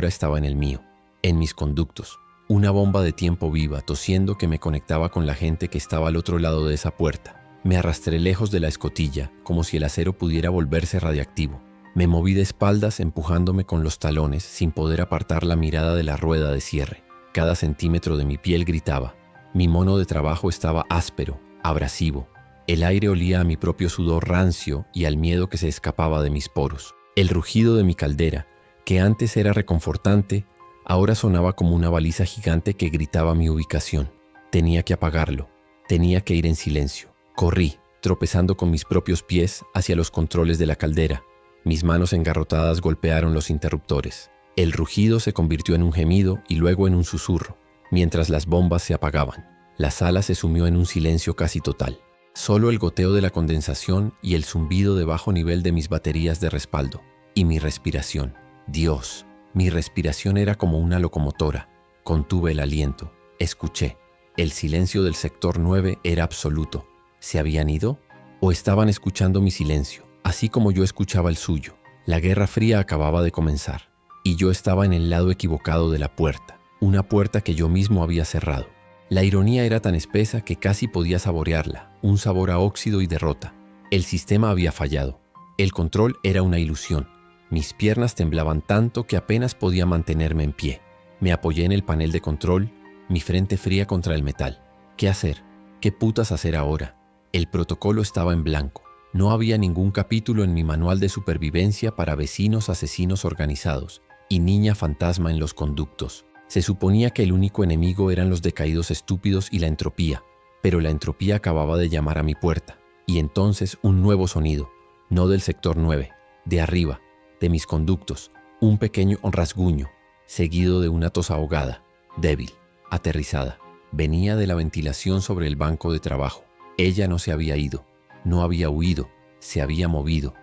estaba en el mío, en mis conductos. Una bomba de tiempo viva, tosiendo que me conectaba con la gente que estaba al otro lado de esa puerta. Me arrastré lejos de la escotilla, como si el acero pudiera volverse radiactivo. Me moví de espaldas, empujándome con los talones, sin poder apartar la mirada de la rueda de cierre. Cada centímetro de mi piel gritaba. Mi mono de trabajo estaba áspero, abrasivo. El aire olía a mi propio sudor rancio y al miedo que se escapaba de mis poros. El rugido de mi caldera, que antes era reconfortante, ahora sonaba como una baliza gigante que gritaba mi ubicación. Tenía que apagarlo. Tenía que ir en silencio. Corrí, tropezando con mis propios pies hacia los controles de la caldera. Mis manos engarrotadas golpearon los interruptores. El rugido se convirtió en un gemido y luego en un susurro, mientras las bombas se apagaban. La sala se sumió en un silencio casi total. Solo el goteo de la condensación y el zumbido de bajo nivel de mis baterías de respaldo. Y mi respiración. Dios, mi respiración era como una locomotora. Contuve el aliento. Escuché. El silencio del sector 9 era absoluto. ¿Se habían ido? ¿O estaban escuchando mi silencio, así como yo escuchaba el suyo? La Guerra Fría acababa de comenzar. Y yo estaba en el lado equivocado de la puerta. Una puerta que yo mismo había cerrado. La ironía era tan espesa que casi podía saborearla, un sabor a óxido y derrota. El sistema había fallado. El control era una ilusión. Mis piernas temblaban tanto que apenas podía mantenerme en pie. Me apoyé en el panel de control, mi frente fría contra el metal. ¿Qué hacer? ¿Qué putas hacer ahora? El protocolo estaba en blanco. No había ningún capítulo en mi manual de supervivencia para vecinos asesinos organizados y niña fantasma en los conductos. Se suponía que el único enemigo eran los decaídos estúpidos y la entropía, pero la entropía acababa de llamar a mi puerta. Y entonces un nuevo sonido, no del sector 9, de arriba, de mis conductos, un pequeño rasguño, seguido de una tos ahogada, débil, aterrizada. Venía de la ventilación sobre el banco de trabajo. Ella no se había ido. No había huido, se había movido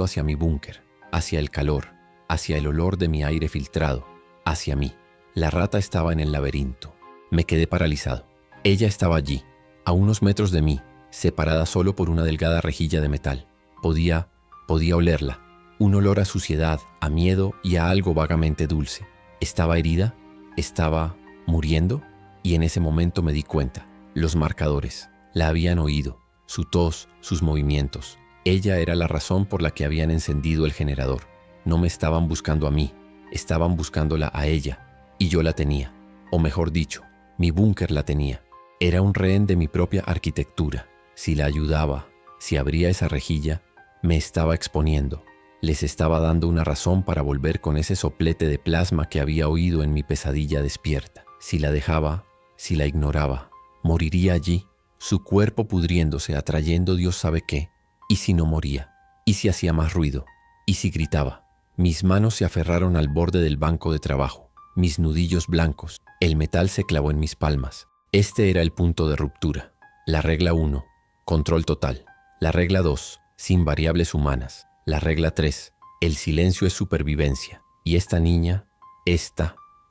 hacia mi búnker, hacia el calor, hacia el olor de mi aire filtrado, hacia mí. La rata estaba en el laberinto. Me quedé paralizado. Ella estaba allí, a unos metros de mí, separada solo por una delgada rejilla de metal. Podía olerla. Un olor a suciedad, a miedo y a algo vagamente dulce. ¿Estaba herida? ¿Estaba muriendo? Y en ese momento me di cuenta. Los marcadores. La habían oído. Su tos, sus movimientos. Ella era la razón por la que habían encendido el generador. No me estaban buscando a mí. Estaban buscándola a ella. Y yo la tenía. O mejor dicho, mi búnker la tenía. Era un rehén de mi propia arquitectura. Si la ayudaba, si abría esa rejilla, me estaba exponiendo. Les estaba dando una razón para volver con ese soplete de plasma que había oído en mi pesadilla despierta. Si la dejaba, si la ignoraba, moriría allí, su cuerpo pudriéndose, atrayendo Dios sabe qué. ¿Y si no moría? ¿Y si hacía más ruido? ¿Y si gritaba? Mis manos se aferraron al borde del banco de trabajo, mis nudillos blancos. El metal se clavó en mis palmas. Este era el punto de ruptura. La regla 1, control total. La regla 2, sin variables humanas. La regla 3, el silencio es supervivencia. Y esta niña,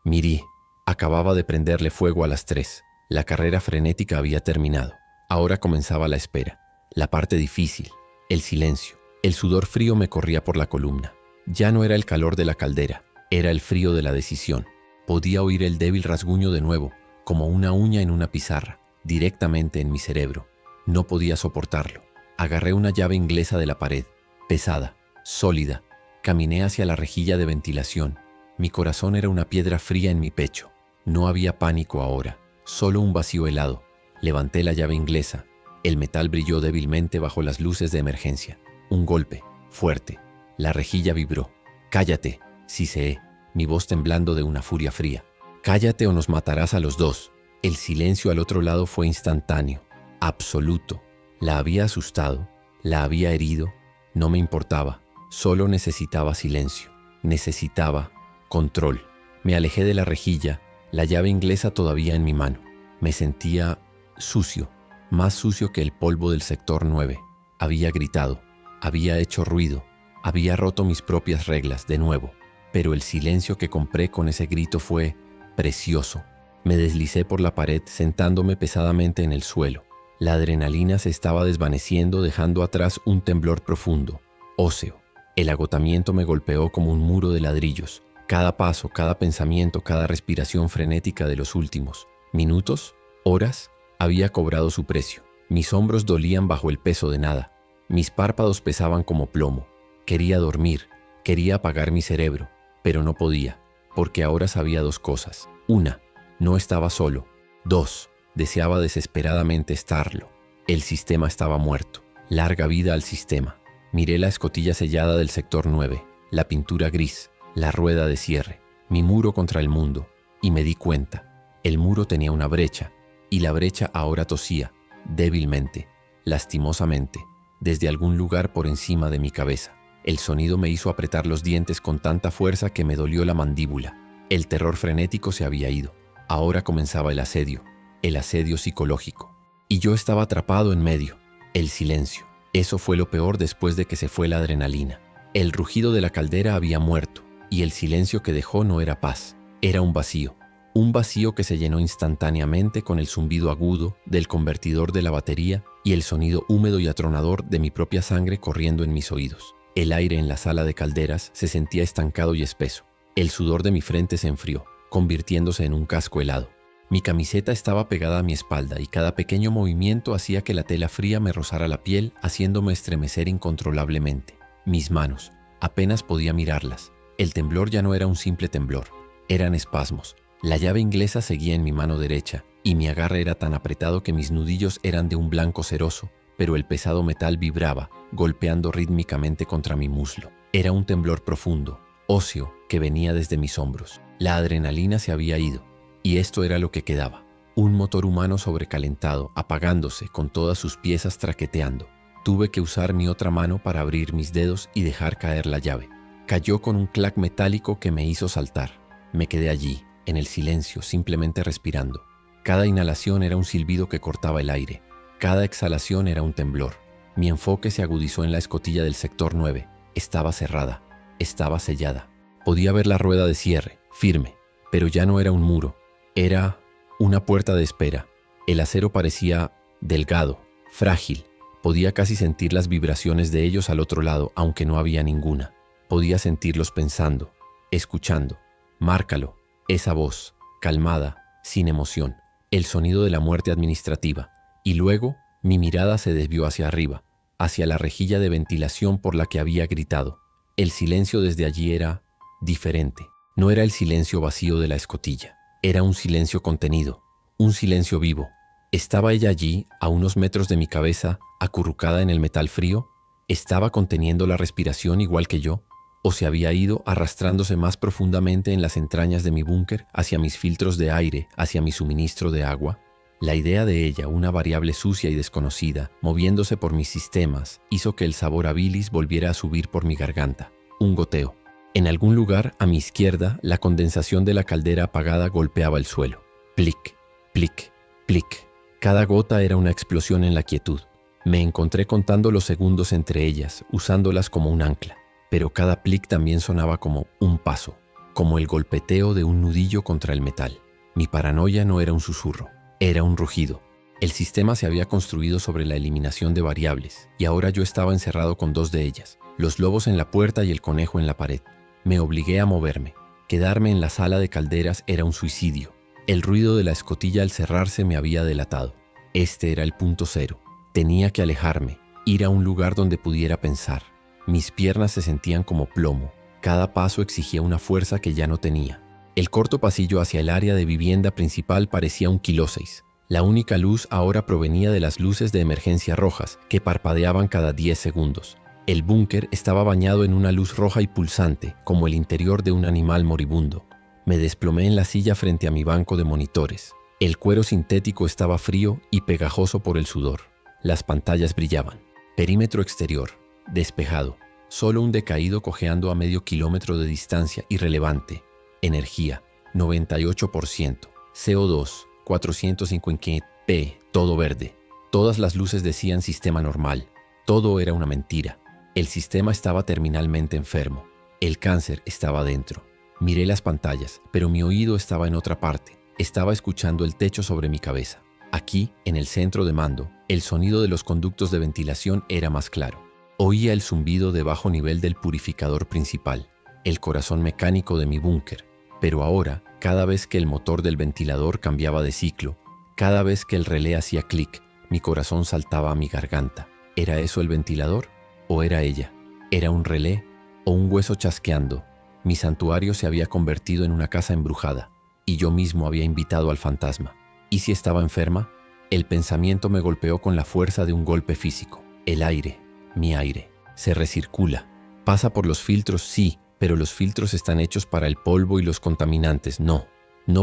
Miri, acababa de prenderle fuego a las 3. La carrera frenética había terminado. Ahora comenzaba la espera, la parte difícil, el silencio. El sudor frío me corría por la columna. Ya no era el calor de la caldera, era el frío de la decisión. Podía oír el débil rasguño de nuevo, como una uña en una pizarra, directamente en mi cerebro. No podía soportarlo. Agarré una llave inglesa de la pared, pesada, sólida. Caminé hacia la rejilla de ventilación. Mi corazón era una piedra fría en mi pecho. No había pánico ahora, solo un vacío helado. Levanté la llave inglesa. El metal brilló débilmente bajo las luces de emergencia. Un golpe, fuerte. La rejilla vibró. «Cállate», siseé, mi voz temblando de una furia fría. «Cállate o nos matarás a los dos». El silencio al otro lado fue instantáneo, absoluto. La había asustado, la había herido. No me importaba, solo necesitaba silencio. Necesitaba control. Me alejé de la rejilla, la llave inglesa todavía en mi mano. Me sentía sucio, más sucio que el polvo del sector 9. Había gritado, había hecho ruido, había roto mis propias reglas de nuevo. Pero el silencio que compré con ese grito fue precioso. Me deslicé por la pared, sentándome pesadamente en el suelo. La adrenalina se estaba desvaneciendo, dejando atrás un temblor profundo, óseo. El agotamiento me golpeó como un muro de ladrillos. Cada paso, cada pensamiento, cada respiración frenética de los últimos minutos, horas, había cobrado su precio. Mis hombros dolían bajo el peso de nada. Mis párpados pesaban como plomo. Quería dormir, quería apagar mi cerebro, pero no podía, porque ahora sabía dos cosas. Una, no estaba solo. Dos, deseaba desesperadamente estarlo. El sistema estaba muerto. Larga vida al sistema. Miré la escotilla sellada del sector 9, la pintura gris, la rueda de cierre, mi muro contra el mundo, y me di cuenta. El muro tenía una brecha, y la brecha ahora tosía, débilmente, lastimosamente, desde algún lugar por encima de mi cabeza. El sonido me hizo apretar los dientes con tanta fuerza que me dolió la mandíbula. El terror frenético se había ido. Ahora comenzaba el asedio psicológico. Y yo estaba atrapado en medio. El silencio. Eso fue lo peor después de que se fue la adrenalina. El rugido de la caldera había muerto, y el silencio que dejó no era paz, era un vacío. Un vacío que se llenó instantáneamente con el zumbido agudo del convertidor de la batería y el sonido húmedo y atronador de mi propia sangre corriendo en mis oídos. El aire en la sala de calderas se sentía estancado y espeso. El sudor de mi frente se enfrió, convirtiéndose en un casco helado. Mi camiseta estaba pegada a mi espalda y cada pequeño movimiento hacía que la tela fría me rozara la piel, haciéndome estremecer incontrolablemente. Mis manos, apenas podía mirarlas. El temblor ya no era un simple temblor, eran espasmos. La llave inglesa seguía en mi mano derecha y mi agarre era tan apretado que mis nudillos eran de un blanco ceroso, pero el pesado metal vibraba, golpeando rítmicamente contra mi muslo. Era un temblor profundo, óseo, que venía desde mis hombros. La adrenalina se había ido. Y esto era lo que quedaba, un motor humano sobrecalentado, apagándose con todas sus piezas traqueteando. Tuve que usar mi otra mano para abrir mis dedos y dejar caer la llave. Cayó con un clac metálico que me hizo saltar. Me quedé allí, en el silencio, simplemente respirando. Cada inhalación era un silbido que cortaba el aire. Cada exhalación era un temblor. Mi enfoque se agudizó en la escotilla del sector 9. Estaba cerrada, estaba sellada. Podía ver la rueda de cierre, firme, pero ya no era un muro. Era una puerta de espera. El acero parecía delgado, frágil. Podía casi sentir las vibraciones de ellos al otro lado, aunque no había ninguna. Podía sentirlos pensando, escuchando. Márcalo, esa voz, calmada, sin emoción, el sonido de la muerte administrativa. Y luego, mi mirada se desvió hacia arriba, hacia la rejilla de ventilación por la que había gritado. El silencio desde allí era diferente. No era el silencio vacío de la escotilla. Era un silencio contenido, un silencio vivo. ¿Estaba ella allí, a unos metros de mi cabeza, acurrucada en el metal frío? ¿Estaba conteniendo la respiración igual que yo? ¿O se había ido arrastrándose más profundamente en las entrañas de mi búnker, hacia mis filtros de aire, hacia mi suministro de agua? La idea de ella, una variable sucia y desconocida, moviéndose por mis sistemas, hizo que el sabor a bilis volviera a subir por mi garganta. Un goteo. En algún lugar, a mi izquierda, la condensación de la caldera apagada golpeaba el suelo. Plic, plic, plic. Cada gota era una explosión en la quietud. Me encontré contando los segundos entre ellas, usándolas como un ancla. Pero cada plic también sonaba como un paso, como el golpeteo de un nudillo contra el metal. Mi paranoia no era un susurro, era un rugido. El sistema se había construido sobre la eliminación de variables, y ahora yo estaba encerrado con dos de ellas, los lobos en la puerta y el conejo en la pared. Me obligué a moverme. Quedarme en la sala de calderas era un suicidio. El ruido de la escotilla al cerrarse me había delatado. Este era el punto cero. Tenía que alejarme, ir a un lugar donde pudiera pensar. Mis piernas se sentían como plomo. Cada paso exigía una fuerza que ya no tenía. El corto pasillo hacia el área de vivienda principal parecía un kilóseis. La única luz ahora provenía de las luces de emergencia rojas, que parpadeaban cada 10 segundos. El búnker estaba bañado en una luz roja y pulsante, como el interior de un animal moribundo. Me desplomé en la silla frente a mi banco de monitores. El cuero sintético estaba frío y pegajoso por el sudor. Las pantallas brillaban. Perímetro exterior, despejado. Solo un decaído cojeando a medio kilómetro de distancia, irrelevante. Energía, 98%. CO2, 450 p, todo verde. Todas las luces decían sistema normal. Todo era una mentira. El sistema estaba terminalmente enfermo. El cáncer estaba dentro. Miré las pantallas, pero mi oído estaba en otra parte. Estaba escuchando el techo sobre mi cabeza. Aquí, en el centro de mando, el sonido de los conductos de ventilación era más claro. Oía el zumbido de bajo nivel del purificador principal, el corazón mecánico de mi búnker. Pero ahora, cada vez que el motor del ventilador cambiaba de ciclo, cada vez que el relé hacía clic, mi corazón saltaba a mi garganta. ¿Era eso el ventilador? ¿O era ella? ¿Era un relé? ¿O un hueso chasqueando? Mi santuario se había convertido en una casa embrujada, y yo mismo había invitado al fantasma. ¿Y si estaba enferma? El pensamiento me golpeó con la fuerza de un golpe físico. El aire, mi aire, se recircula. Pasa por los filtros, sí, pero los filtros están hechos para el polvo y los contaminantes, no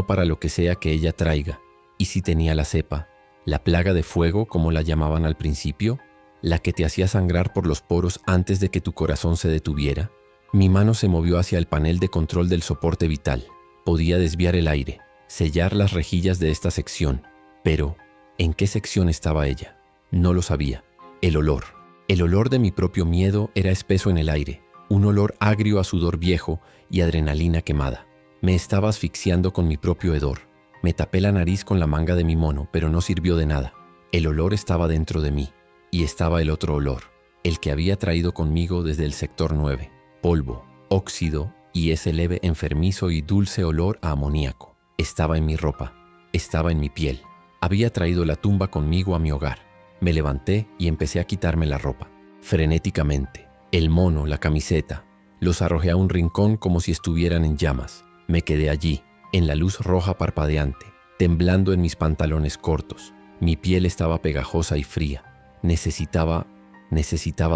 para lo que sea que ella traiga. ¿Y si tenía la cepa? ¿La plaga de fuego, como la llamaban al principio? ¿La que te hacía sangrar por los poros antes de que tu corazón se detuviera? Mi mano se movió hacia el panel de control del soporte vital. Podía desviar el aire, sellar las rejillas de esta sección. Pero, ¿en qué sección estaba ella? No lo sabía. El olor de mi propio miedo era espeso en el aire. Un olor agrio a sudor viejo y adrenalina quemada. Me estaba asfixiando con mi propio hedor. Me tapé la nariz con la manga de mi mono, pero no sirvió de nada. El olor estaba dentro de mí. Y estaba el otro olor, el que había traído conmigo desde el sector 9. Polvo, óxido y ese leve, enfermizo y dulce olor a amoníaco. Estaba en mi ropa, estaba en mi piel. Había traído la tumba conmigo a mi hogar. Me levanté y empecé a quitarme la ropa. Frenéticamente. El mono, la camiseta. Los arrojé a un rincón como si estuvieran en llamas. Me quedé allí, en la luz roja parpadeante, temblando en mis pantalones cortos. Mi piel estaba pegajosa y fría. Necesitaba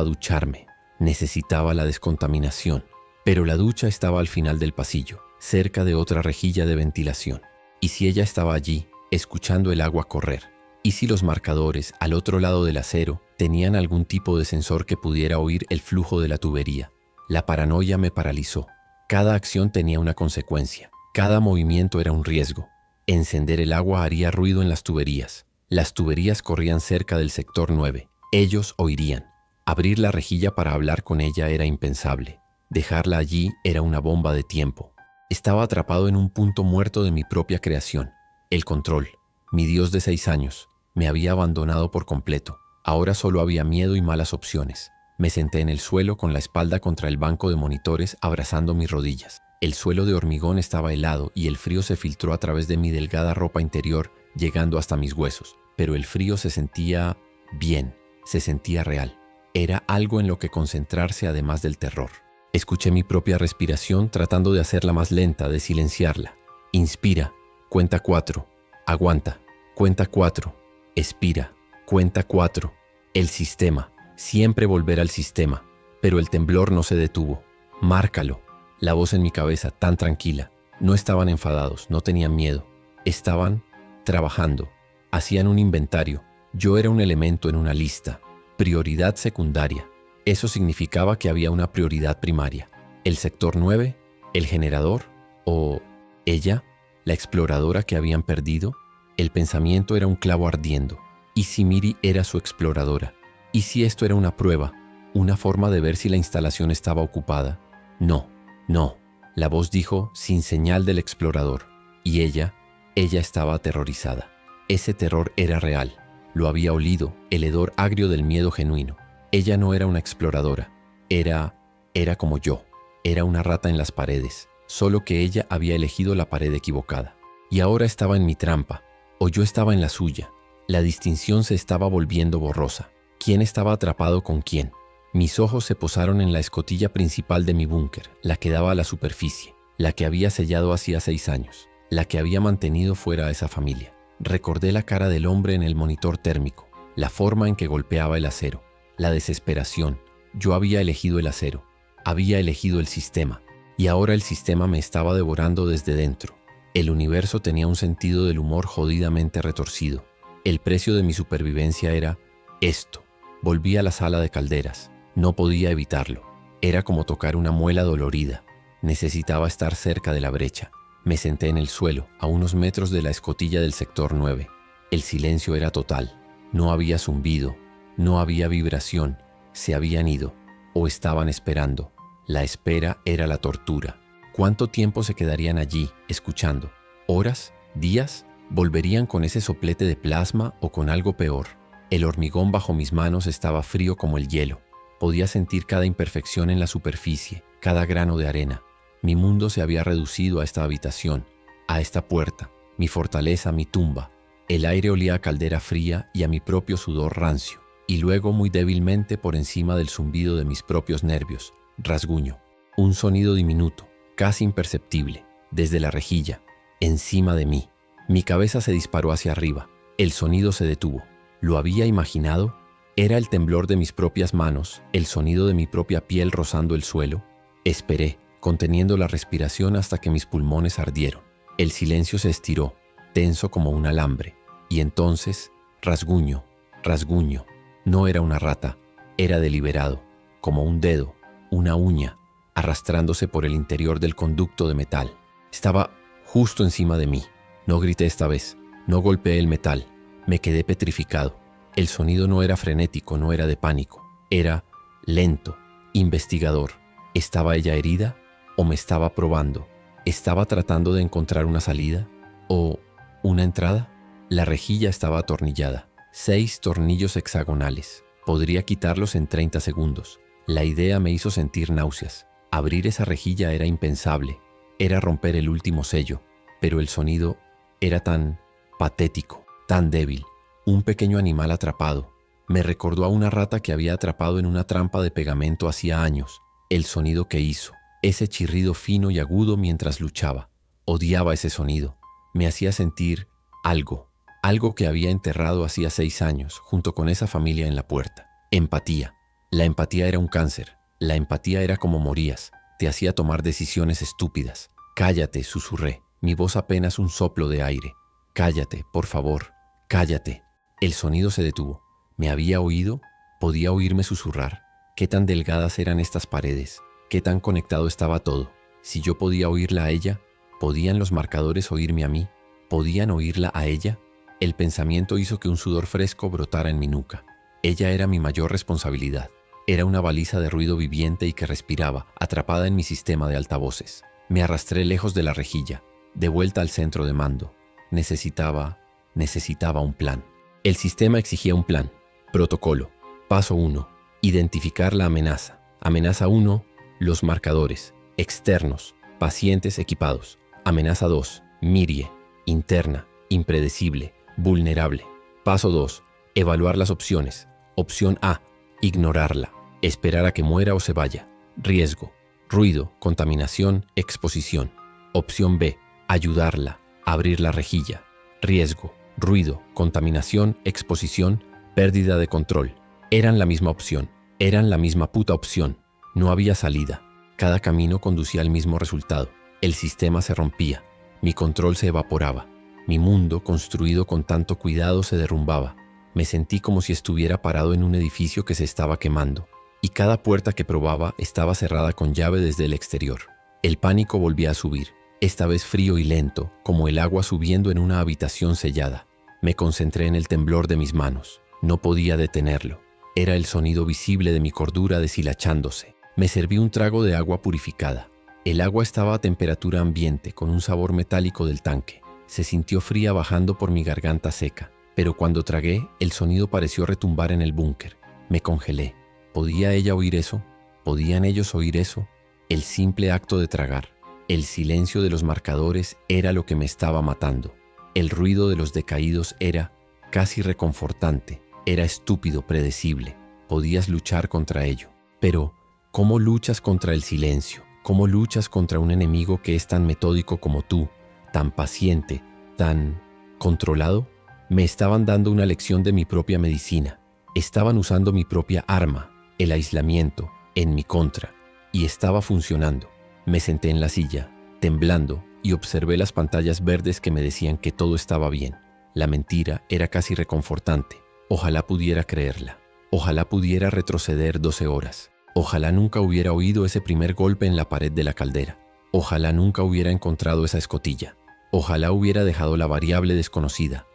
ducharme. Necesitaba la descontaminación. Pero la ducha estaba al final del pasillo, cerca de otra rejilla de ventilación. ¿Y si ella estaba allí, escuchando el agua correr? ¿Y si los marcadores, al otro lado del acero, tenían algún tipo de sensor que pudiera oír el flujo de la tubería? La paranoia me paralizó. Cada acción tenía una consecuencia. Cada movimiento era un riesgo. Encender el agua haría ruido en las tuberías. Las tuberías corrían cerca del sector 9. Ellos oirían. Abrir la rejilla para hablar con ella era impensable. Dejarla allí era una bomba de tiempo. Estaba atrapado en un punto muerto de mi propia creación. El control, mi Dios de 6 años, me había abandonado por completo. Ahora solo había miedo y malas opciones. Me senté en el suelo con la espalda contra el banco de monitores abrazando mis rodillas. El suelo de hormigón estaba helado y el frío se filtró a través de mi delgada ropa interior, llegando hasta mis huesos. Pero el frío se sentía bien, se sentía real. Era algo en lo que concentrarse además del terror. Escuché mi propia respiración tratando de hacerla más lenta, de silenciarla. Inspira, cuenta 4. Aguanta, cuenta 4. Expira, cuenta 4. El sistema, siempre volver al sistema. Pero el temblor no se detuvo. Márcalo. La voz en mi cabeza, tan tranquila. No estaban enfadados, no tenían miedo. Estaban trabajando. Hacían un inventario. Yo era un elemento en una lista. Prioridad secundaria. Eso significaba que había una prioridad primaria. El sector 9, el generador, o ella, la exploradora que habían perdido. El pensamiento era un clavo ardiendo. ¿Y si Miri era su exploradora? ¿Y si esto era una prueba? ¿Una forma de ver si la instalación estaba ocupada? No, no. La voz dijo sin señal del explorador. Y ella estaba aterrorizada. Ese terror era real. Lo había olido, el hedor agrio del miedo genuino. Ella no era una exploradora. Era como yo. Era una rata en las paredes. Solo que ella había elegido la pared equivocada. Y ahora estaba en mi trampa. O yo estaba en la suya. La distinción se estaba volviendo borrosa. ¿Quién estaba atrapado con quién? Mis ojos se posaron en la escotilla principal de mi búnker, la que daba a la superficie, la que había sellado hacía 6 años, la que había mantenido fuera a esa familia. Recordé la cara del hombre en el monitor térmico, la forma en que golpeaba el acero, la desesperación. Yo había elegido el acero, había elegido el sistema, y ahora el sistema me estaba devorando desde dentro. El universo tenía un sentido del humor jodidamente retorcido. El precio de mi supervivencia era esto. Volví a la sala de calderas. No podía evitarlo. Era como tocar una muela dolorida. Necesitaba estar cerca de la brecha. Me senté en el suelo, a unos metros de la escotilla del sector 9. El silencio era total. No había zumbido, no había vibración. Se habían ido, o estaban esperando. La espera era la tortura. ¿Cuánto tiempo se quedarían allí, escuchando? ¿Horas? ¿Días? ¿Volverían con ese soplete de plasma o con algo peor? El hormigón bajo mis manos estaba frío como el hielo. Podía sentir cada imperfección en la superficie, cada grano de arena. Mi mundo se había reducido a esta habitación, a esta puerta, mi fortaleza, mi tumba. El aire olía a caldera fría y a mi propio sudor rancio. Y luego, muy débilmente por encima del zumbido de mis propios nervios, rasguño. Un sonido diminuto, casi imperceptible, desde la rejilla, encima de mí. Mi cabeza se disparó hacia arriba. El sonido se detuvo. ¿Lo había imaginado? ¿Era el temblor de mis propias manos, el sonido de mi propia piel rozando el suelo? Esperé, conteniendo la respiración hasta que mis pulmones ardieron. El silencio se estiró, tenso como un alambre. Y entonces, rasguño, rasguño. No era una rata, era deliberado, como un dedo, una uña, arrastrándose por el interior del conducto de metal. Estaba justo encima de mí. No grité esta vez, no golpeé el metal. Me quedé petrificado. El sonido no era frenético, no era de pánico. Era lento, investigador. ¿Estaba ella herida o me estaba probando? ¿Estaba tratando de encontrar una salida o una entrada? La rejilla estaba atornillada. 6 tornillos hexagonales. Podría quitarlos en 30 segundos. La idea me hizo sentir náuseas. Abrir esa rejilla era impensable. Era romper el último sello. Pero el sonido era tan patético, tan débil. Un pequeño animal atrapado. Me recordó a una rata que había atrapado en una trampa de pegamento hacía años. El sonido que hizo, ese chirrido fino y agudo mientras luchaba. Odiaba ese sonido. Me hacía sentir algo que había enterrado hacía 6 años, junto con esa familia en la puerta. Empatía. La empatía era un cáncer. La empatía era como morías. Te hacía tomar decisiones estúpidas. Cállate, susurré. Mi voz apenas un soplo de aire. Cállate, por favor. Cállate. El sonido se detuvo. ¿Me había oído? ¿Podía oírme susurrar? ¿Qué tan delgadas eran estas paredes? ¿Qué tan conectado estaba todo? Si yo podía oírla a ella, ¿podían los marcadores oírme a mí? ¿Podían oírla a ella? El pensamiento hizo que un sudor fresco brotara en mi nuca. Ella era mi mayor responsabilidad. Era una baliza de ruido viviente y que respiraba, atrapada en mi sistema de altavoces. Me arrastré lejos de la rejilla, de vuelta al centro de mando. Necesitaba un plan. El sistema exigía un plan. Protocolo. Paso 1. Identificar la amenaza. Amenaza 1. Los marcadores. Externos. Pacientes equipados. Amenaza 2. Mirie. Interna. Impredecible. Vulnerable. Paso 2. Evaluar las opciones. Opción A. Ignorarla. Esperar a que muera o se vaya. Riesgo. Ruido, contaminación, exposición. Opción B. Ayudarla. Abrir la rejilla. Riesgo. Ruido, contaminación, exposición, pérdida de control. Eran la misma opción. Eran la misma puta opción. No había salida. Cada camino conducía al mismo resultado. El sistema se rompía. Mi control se evaporaba. Mi mundo, construido con tanto cuidado, se derrumbaba. Me sentí como si estuviera parado en un edificio que se estaba quemando, y cada puerta que probaba estaba cerrada con llave desde el exterior. El pánico volvía a subir, esta vez frío y lento, como el agua subiendo en una habitación sellada. Me concentré en el temblor de mis manos. No podía detenerlo. Era el sonido visible de mi cordura deshilachándose. Me serví un trago de agua purificada. El agua estaba a temperatura ambiente, con un sabor metálico del tanque. Se sintió fría bajando por mi garganta seca. Pero cuando tragué, el sonido pareció retumbar en el búnker. Me congelé. ¿Podía ella oír eso? ¿Podían ellos oír eso? El simple acto de tragar. El silencio de los marcadores era lo que me estaba matando. El ruido de los decaídos era casi reconfortante. Era estúpido, predecible. Podías luchar contra ello. Pero, ¿cómo luchas contra el silencio? ¿Cómo luchas contra un enemigo que es tan metódico como tú, tan paciente, tan controlado? Me estaban dando una lección de mi propia medicina. Estaban usando mi propia arma, el aislamiento, en mi contra. Y estaba funcionando. Me senté en la silla, temblando, y observé las pantallas verdes que me decían que todo estaba bien. La mentira era casi reconfortante. Ojalá pudiera creerla. Ojalá pudiera retroceder 12 horas. Ojalá nunca hubiera oído ese primer golpe en la pared de la caldera. Ojalá nunca hubiera encontrado esa escotilla. Ojalá hubiera dejado la variable desconocida,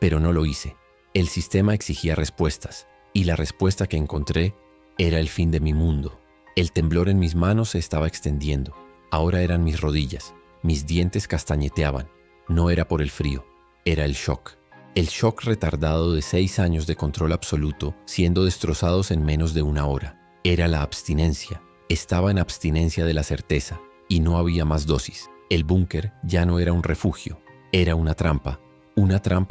pero no lo hice. El sistema exigía respuestas, y la respuesta que encontré era el fin de mi mundo. El temblor en mis manos se estaba extendiendo. Ahora eran mis rodillas, mis dientes castañeteaban. No era por el frío, era el shock. El shock retardado de 6 años de control absoluto siendo destrozados en menos de 1 hora. Era la abstinencia. Estaba en abstinencia de la certeza, y no había más dosis. El búnker ya no era un refugio, era una trampa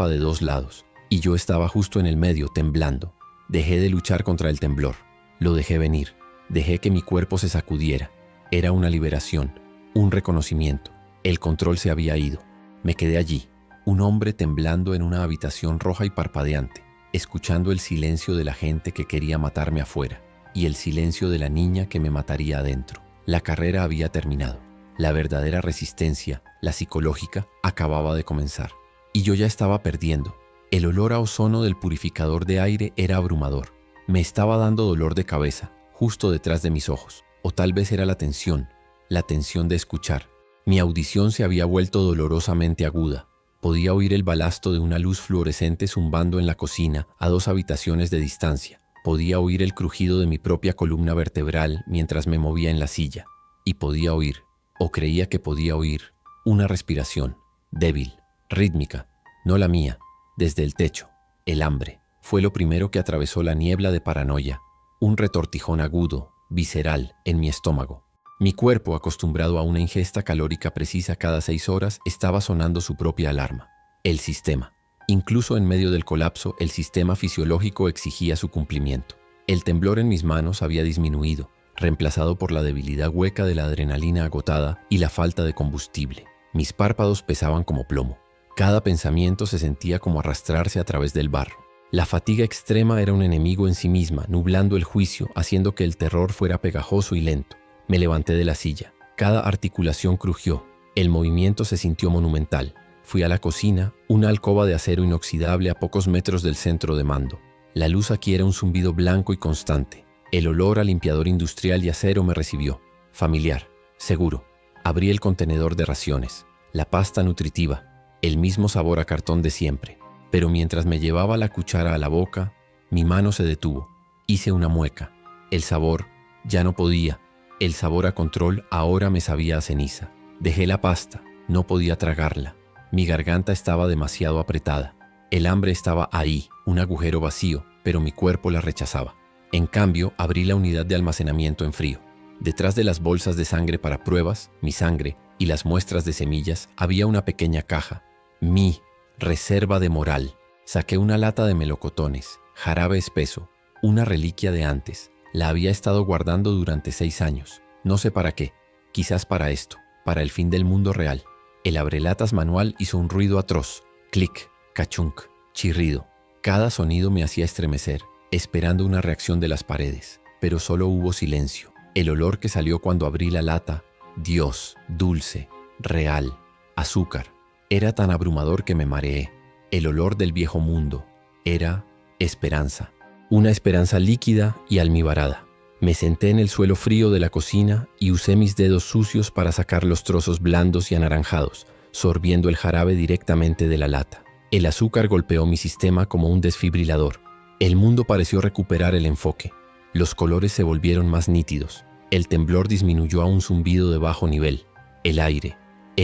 de 2 lados, y yo estaba justo en el medio temblando. Dejé de luchar contra el temblor, lo dejé venir, dejé que mi cuerpo se sacudiera. Era una liberación, un reconocimiento. El control se había ido. Me quedé allí, un hombre temblando en una habitación roja y parpadeante, escuchando el silencio de la gente que quería matarme afuera, y el silencio de la niña que me mataría adentro. La carrera había terminado. La verdadera resistencia, la psicológica, acababa de comenzar. Y yo ya estaba perdiendo. El olor a ozono del purificador de aire era abrumador. Me estaba dando dolor de cabeza, justo detrás de mis ojos. O tal vez era la tensión de escuchar. Mi audición se había vuelto dolorosamente aguda. Podía oír el balasto de una luz fluorescente zumbando en la cocina a 2 habitaciones de distancia. Podía oír el crujido de mi propia columna vertebral mientras me movía en la silla. Y podía oír, o creía que podía oír, una respiración, débil, rítmica, no la mía, desde el techo. El hambre fue lo primero que atravesó la niebla de paranoia, un retortijón agudo, visceral, en mi estómago. Mi cuerpo, acostumbrado a una ingesta calórica precisa cada 6 horas, estaba sonando su propia alarma. El sistema. Incluso en medio del colapso, el sistema fisiológico exigía su cumplimiento. El temblor en mis manos había disminuido, reemplazado por la debilidad hueca de la adrenalina agotada y la falta de combustible. Mis párpados pesaban como plomo. Cada pensamiento se sentía como arrastrarse a través del barro. La fatiga extrema era un enemigo en sí misma, nublando el juicio, haciendo que el terror fuera pegajoso y lento. Me levanté de la silla. Cada articulación crujió. El movimiento se sintió monumental. Fui a la cocina, una alcoba de acero inoxidable a pocos metros del centro de mando. La luz aquí era un zumbido blanco y constante. El olor a limpiador industrial y acero me recibió. Familiar, seguro. Abrí el contenedor de raciones. La pasta nutritiva. el mismo sabor a cartón de siempre. Pero mientras me llevaba la cuchara a la boca, mi mano se detuvo. Hice una mueca. El sabor ya no podía. El sabor a control ahora me sabía a ceniza. Dejé la pasta. No podía tragarla. Mi garganta estaba demasiado apretada. El hambre estaba ahí, un agujero vacío, pero mi cuerpo la rechazaba. En cambio, abrí la unidad de almacenamiento en frío. Detrás de las bolsas de sangre para pruebas, mi sangre y las muestras de semillas, había una pequeña caja. Mi reserva de moral. Saqué una lata de melocotones, jarabe espeso, una reliquia de antes. La había estado guardando durante 6 años. No sé para qué. Quizás para esto, para el fin del mundo real. El abrelatas manual hizo un ruido atroz. Clic, cachunk, chirrido. Cada sonido me hacía estremecer, esperando una reacción de las paredes. Pero solo hubo silencio. El olor que salió cuando abrí la lata, Dios, dulce, real, azúcar. Era tan abrumador que me mareé. El olor del viejo mundo. Era esperanza. Una esperanza líquida y almibarada. Me senté en el suelo frío de la cocina y usé mis dedos sucios para sacar los trozos blandos y anaranjados, sorbiendo el jarabe directamente de la lata. El azúcar golpeó mi sistema como un desfibrilador. El mundo pareció recuperar el enfoque. Los colores se volvieron más nítidos. El temblor disminuyó a un zumbido de bajo nivel. El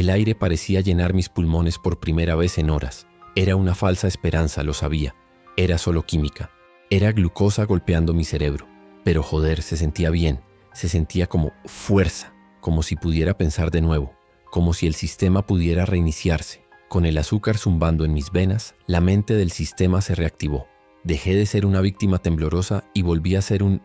aire parecía llenar mis pulmones por primera vez en horas. Era una falsa esperanza, lo sabía. Era solo química. Era glucosa golpeando mi cerebro. Pero joder, se sentía bien. Se sentía como fuerza, como si pudiera pensar de nuevo, como si el sistema pudiera reiniciarse. Con el azúcar zumbando en mis venas, la mente del sistema se reactivó. Dejé de ser una víctima temblorosa y volví a ser un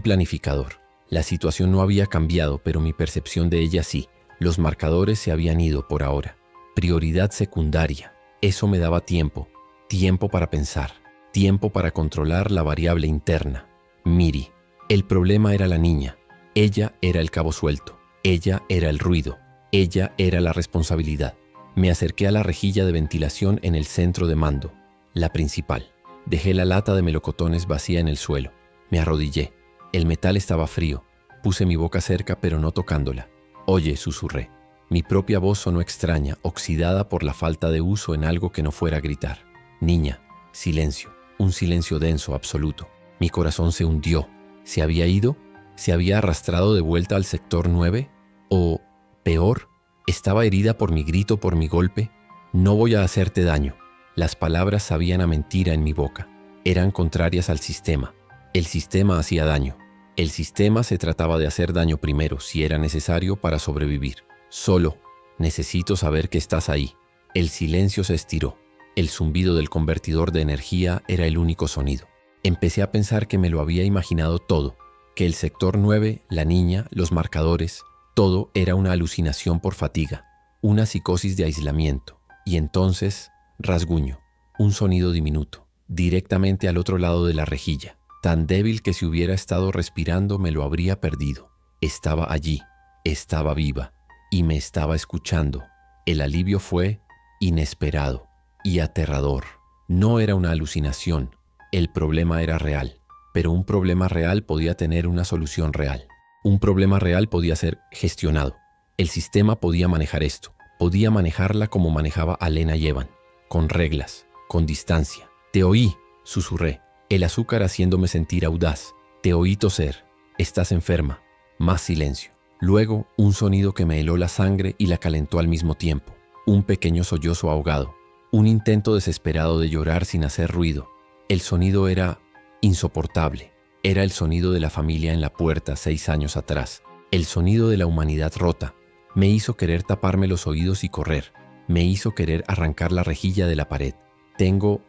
planificador. La situación no había cambiado, pero mi percepción de ella sí. Los marcadores se habían ido por ahora. Prioridad secundaria. Eso me daba tiempo. Tiempo para pensar. Tiempo para controlar la variable interna. Miri. El problema era la niña. Ella era el cabo suelto. Ella era el ruido. Ella era la responsabilidad. Me acerqué a la rejilla de ventilación en el centro de mando. La principal. Dejé la lata de melocotones vacía en el suelo. Me arrodillé. El metal estaba frío. Puse mi boca cerca, pero no tocándola. Oye, susurré. Mi propia voz sonó extraña, oxidada por la falta de uso en algo que no fuera gritar. Niña. Silencio. Un silencio denso, absoluto. Mi corazón se hundió. ¿Se había ido? ¿Se había arrastrado de vuelta al sector 9? ¿O, peor, estaba herida por mi grito, por mi golpe? No voy a hacerte daño. Las palabras sabían a mentira en mi boca. Eran contrarias al sistema. El sistema hacía daño. El sistema se trataba de hacer daño primero, si era necesario para sobrevivir. Solo, necesito saber que estás ahí. El silencio se estiró. El zumbido del convertidor de energía era el único sonido. Empecé a pensar que me lo había imaginado todo, que el sector 9, la niña, los marcadores, todo era una alucinación por fatiga, una psicosis de aislamiento. Y entonces, rasguño, un sonido diminuto, directamente al otro lado de la rejilla. Tan débil que si hubiera estado respirando me lo habría perdido. Estaba allí, estaba viva, y me estaba escuchando. El alivio fue inesperado y aterrador. No era una alucinación. El problema era real, pero un problema real podía tener una solución real. Un problema real podía ser gestionado. El sistema podía manejar esto. Podía manejarla como manejaba a Lena y Evan, con reglas, con distancia. Te oí, susurré, el azúcar haciéndome sentir audaz. Te oí toser. Estás enferma. Más silencio. Luego, un sonido que me heló la sangre y la calentó al mismo tiempo. Un pequeño sollozo ahogado. Un intento desesperado de llorar sin hacer ruido. El sonido era insoportable. Era el sonido de la familia en la puerta 6 años atrás. El sonido de la humanidad rota. Me hizo querer taparme los oídos y correr. Me hizo querer arrancar la rejilla de la pared. Tengo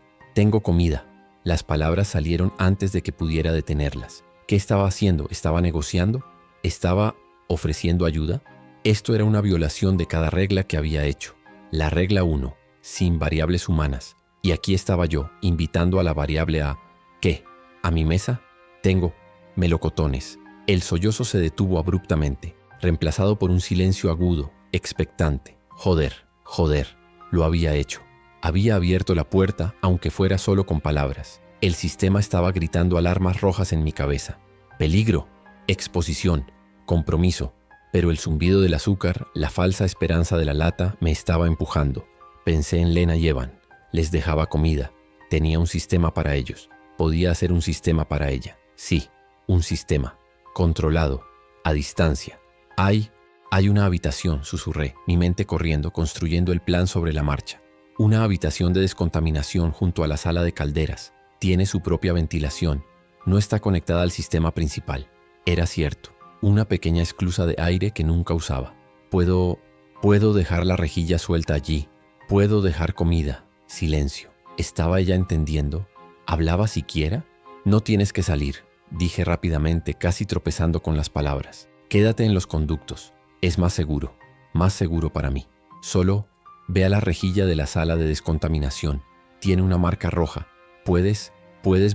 comida. Las palabras salieron antes de que pudiera detenerlas. ¿Qué estaba haciendo? ¿Estaba negociando? ¿Estaba ofreciendo ayuda? Esto era una violación de cada regla que había hecho. La regla 1, sin variables humanas. Y aquí estaba yo, invitando a la variable a... ¿Qué? ¿A mi mesa? Tengo melocotones. El sollozo se detuvo abruptamente, reemplazado por un silencio agudo, expectante. Joder. Lo había hecho. Había abierto la puerta, aunque fuera solo con palabras. El sistema estaba gritando alarmas rojas en mi cabeza. Peligro, exposición, compromiso. Pero el zumbido del azúcar, la falsa esperanza de la lata, me estaba empujando. Pensé en Lena y Evan. Les dejaba comida. Tenía un sistema para ellos. Podía hacer un sistema para ella. Sí, un sistema. Controlado. A distancia. Hay una habitación, susurré, mi mente corriendo, construyendo el plan sobre la marcha. Una habitación de descontaminación junto a la sala de calderas. Tiene su propia ventilación. No está conectada al sistema principal. Era cierto. Una pequeña esclusa de aire que nunca usaba. Puedo dejar la rejilla suelta allí. Puedo dejar comida. Silencio. ¿Estaba ella entendiendo? ¿Hablaba siquiera? No tienes que salir, dije rápidamente, casi tropezando con las palabras. Quédate en los conductos. Es más seguro para mí. Solo ve a la rejilla de la sala de descontaminación. Tiene una marca roja. ¿Puedes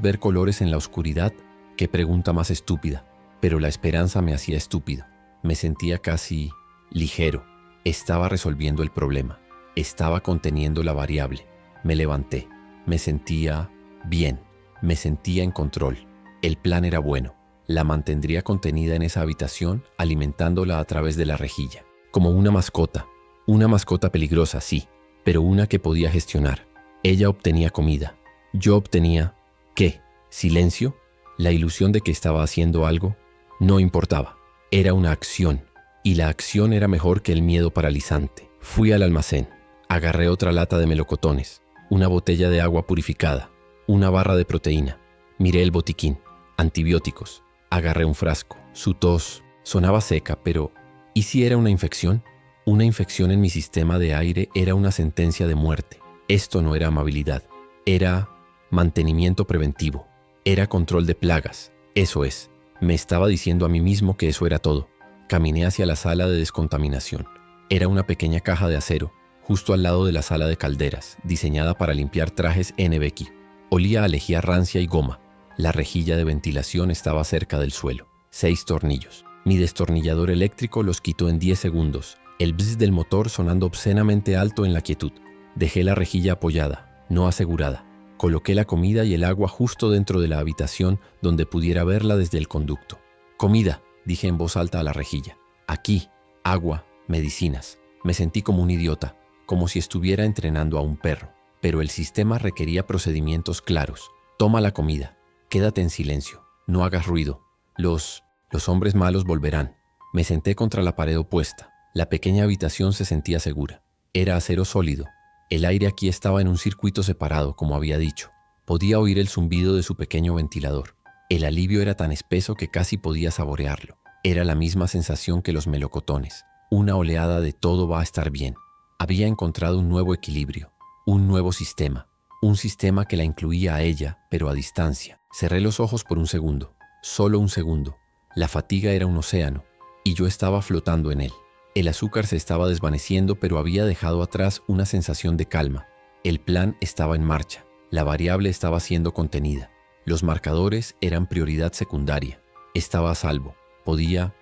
ver colores en la oscuridad? Qué pregunta más estúpida. Pero la esperanza me hacía estúpido. Me sentía casi ligero. Estaba resolviendo el problema. Estaba conteniendo la variable. Me levanté. Me sentía bien. Me sentía en control. El plan era bueno. La mantendría contenida en esa habitación, alimentándola a través de la rejilla. Como una mascota. Una mascota peligrosa, sí, pero una que podía gestionar. Ella obtenía comida. Yo obtenía... ¿qué? ¿Silencio? La ilusión de que estaba haciendo algo. No importaba. Era una acción. Y la acción era mejor que el miedo paralizante. Fui al almacén. Agarré otra lata de melocotones. Una botella de agua purificada. Una barra de proteína. Miré el botiquín. Antibióticos. Agarré un frasco. Su tos sonaba seca, pero ¿y si era una infección? Una infección en mi sistema de aire era una sentencia de muerte. Esto no era amabilidad. Era mantenimiento preventivo. Era control de plagas. Eso es. Me estaba diciendo a mí mismo que eso era todo. Caminé hacia la sala de descontaminación. Era una pequeña caja de acero, justo al lado de la sala de calderas, diseñada para limpiar trajes NBK. Olía a lejía rancia y goma. La rejilla de ventilación estaba cerca del suelo. 6 tornillos. Mi destornillador eléctrico los quitó en 10 segundos. El bzz del motor sonando obscenamente alto en la quietud. Dejé la rejilla apoyada, no asegurada. Coloqué la comida y el agua justo dentro de la habitación donde pudiera verla desde el conducto. Comida, dije en voz alta a la rejilla. Aquí, agua, medicinas. Me sentí como un idiota, como si estuviera entrenando a un perro. Pero el sistema requería procedimientos claros. Toma la comida. Quédate en silencio. No hagas ruido. Los hombres malos volverán. Me senté contra la pared opuesta. La pequeña habitación se sentía segura. Era acero sólido. El aire aquí estaba en un circuito separado, como había dicho. Podía oír el zumbido de su pequeño ventilador. El alivio era tan espeso que casi podía saborearlo. Era la misma sensación que los melocotones. Una oleada de todo va a estar bien. Había encontrado un nuevo equilibrio, un nuevo sistema. Un sistema que la incluía a ella, pero a distancia. Cerré los ojos por un segundo. Solo un segundo. La fatiga era un océano, y yo estaba flotando en él. El azúcar se estaba desvaneciendo, pero había dejado atrás una sensación de calma. El plan estaba en marcha. La variable estaba siendo contenida. Los marcadores eran prioridad secundaria. Estaba a salvo. Podía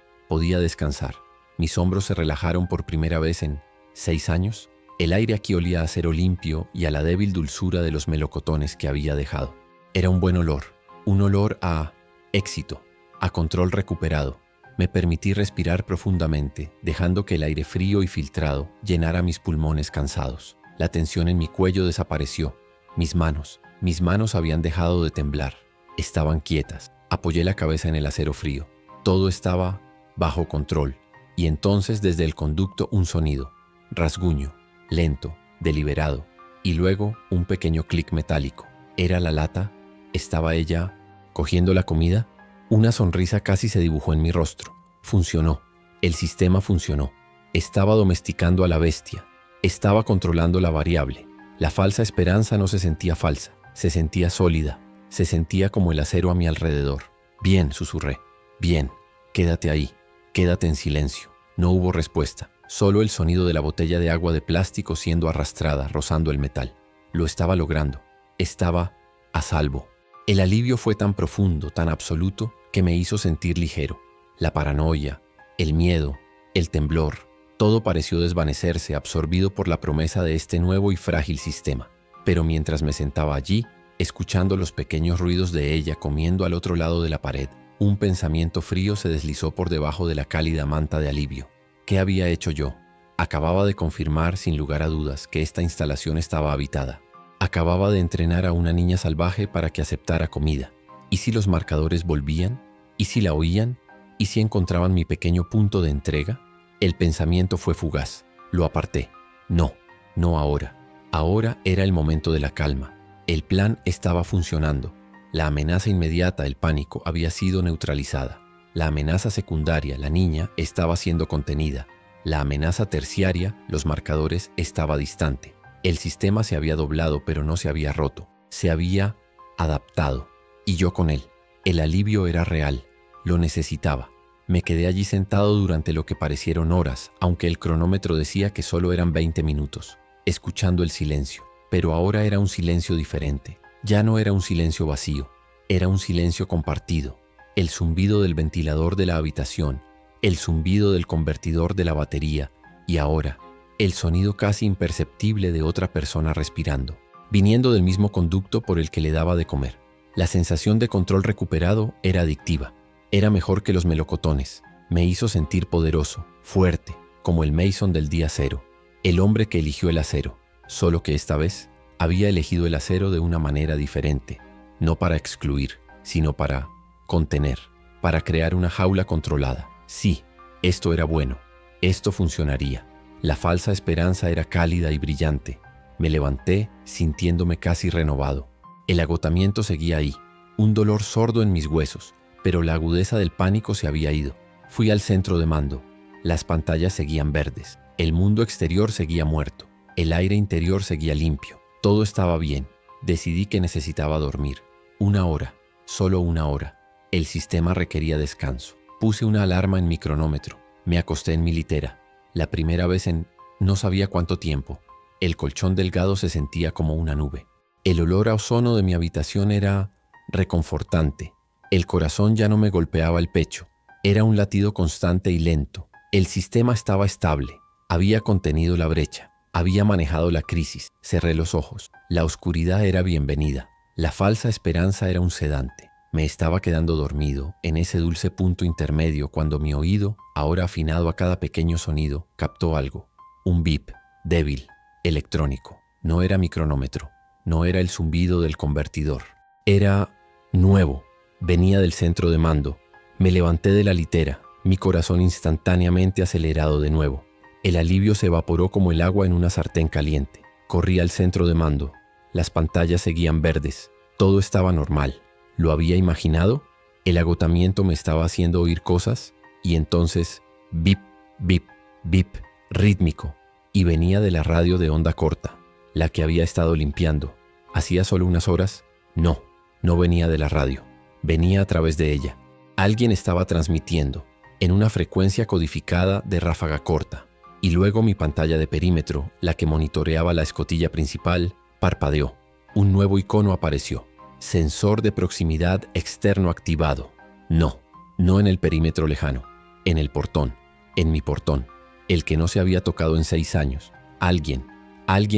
descansar. Mis hombros se relajaron por primera vez en 6 años. El aire aquí olía a acero limpio y a la débil dulzura de los melocotones que había dejado. Era un buen olor. Un olor a éxito, a control recuperado. Me permití respirar profundamente, dejando que el aire frío y filtrado llenara mis pulmones cansados. La tensión en mi cuello desapareció. Mis manos habían dejado de temblar. Estaban quietas. Apoyé la cabeza en el acero frío. Todo estaba bajo control. Y entonces desde el conducto un sonido. Rasguño, lento, deliberado. Y luego un pequeño clic metálico. ¿Era la lata? ¿Estaba ella cogiendo la comida? Una sonrisa casi se dibujó en mi rostro. Funcionó. El sistema funcionó. Estaba domesticando a la bestia. Estaba controlando la variable. La falsa esperanza no se sentía falsa. Se sentía sólida. Se sentía como el acero a mi alrededor. Bien, susurré. Bien. Quédate ahí. Quédate en silencio. No hubo respuesta. Solo el sonido de la botella de agua de plástico siendo arrastrada, rozando el metal. Lo estaba logrando. Estaba a salvo. El alivio fue tan profundo, tan absoluto, que me hizo sentir ligero. La paranoia, el miedo, el temblor, todo pareció desvanecerse, absorbido por la promesa de este nuevo y frágil sistema. Pero mientras me sentaba allí, escuchando los pequeños ruidos de ella comiendo al otro lado de la pared, un pensamiento frío se deslizó por debajo de la cálida manta de alivio. ¿Qué había hecho yo? Acababa de confirmar sin lugar a dudas que esta instalación estaba habitada. Acababa de entrenar a una niña salvaje para que aceptara comida. ¿Y si los marcadores volvían? ¿Y si la oían? ¿Y si encontraban mi pequeño punto de entrega? El pensamiento fue fugaz. Lo aparté. No, no ahora. Ahora era el momento de la calma. El plan estaba funcionando. La amenaza inmediata, el pánico, había sido neutralizada. La amenaza secundaria, la niña, estaba siendo contenida. La amenaza terciaria, los marcadores, estaba distante. El sistema se había doblado, pero no se había roto. Se había adaptado. Y yo con él. El alivio era real. Lo necesitaba. Me quedé allí sentado durante lo que parecieron horas, aunque el cronómetro decía que solo eran 20 minutos, escuchando el silencio. Pero ahora era un silencio diferente. Ya no era un silencio vacío. Era un silencio compartido. El zumbido del ventilador de la habitación, el zumbido del convertidor de la batería y ahora el sonido casi imperceptible de otra persona respirando, viniendo del mismo conducto por el que le daba de comer. La sensación de control recuperado era adictiva. Era mejor que los melocotones. Me hizo sentir poderoso, fuerte, como el Mason del día cero, el hombre que eligió el acero, solo que esta vez había elegido el acero de una manera diferente, no para excluir, sino para contener, para crear una jaula controlada. Sí, esto era bueno, esto funcionaría. La falsa esperanza era cálida y brillante. Me levanté sintiéndome casi renovado. El agotamiento seguía ahí, un dolor sordo en mis huesos, pero la agudeza del pánico se había ido. Fui al centro de mando. Las pantallas seguían verdes, el mundo exterior seguía muerto, el aire interior seguía limpio. Todo estaba bien. Decidí que necesitaba dormir. 1 hora, solo 1 hora. El sistema requería descanso. Puse una alarma en mi cronómetro. Me acosté en mi litera. La primera vez en no sabía cuánto tiempo. El colchón delgado se sentía como una nube. El olor a ozono de mi habitación era reconfortante. El corazón ya no me golpeaba el pecho. Era un latido constante y lento. El sistema estaba estable. Había contenido la brecha. Había manejado la crisis. Cerré los ojos. La oscuridad era bienvenida. La falsa esperanza era un sedante. Me estaba quedando dormido en ese dulce punto intermedio cuando mi oído, ahora afinado a cada pequeño sonido, captó algo. Un bip, débil, electrónico. No era mi cronómetro. No era el zumbido del convertidor. Era nuevo. Venía del centro de mando. Me levanté de la litera, mi corazón instantáneamente acelerado de nuevo. El alivio se evaporó como el agua en una sartén caliente. Corrí al centro de mando. Las pantallas seguían verdes. Todo estaba normal. ¿Lo había imaginado? El agotamiento me estaba haciendo oír cosas y entonces, bip, bip, bip, rítmico. Y venía de la radio de onda corta, la que había estado limpiando. ¿Hacía solo unas horas? No, no venía de la radio. Venía a través de ella. Alguien estaba transmitiendo en una frecuencia codificada de ráfaga corta. Y luego mi pantalla de perímetro, la que monitoreaba la escotilla principal, parpadeó. Un nuevo icono apareció. Sensor de proximidad externo activado. No, no en el perímetro lejano. En el portón. En mi portón. El que no se había tocado en 6 años. Alguien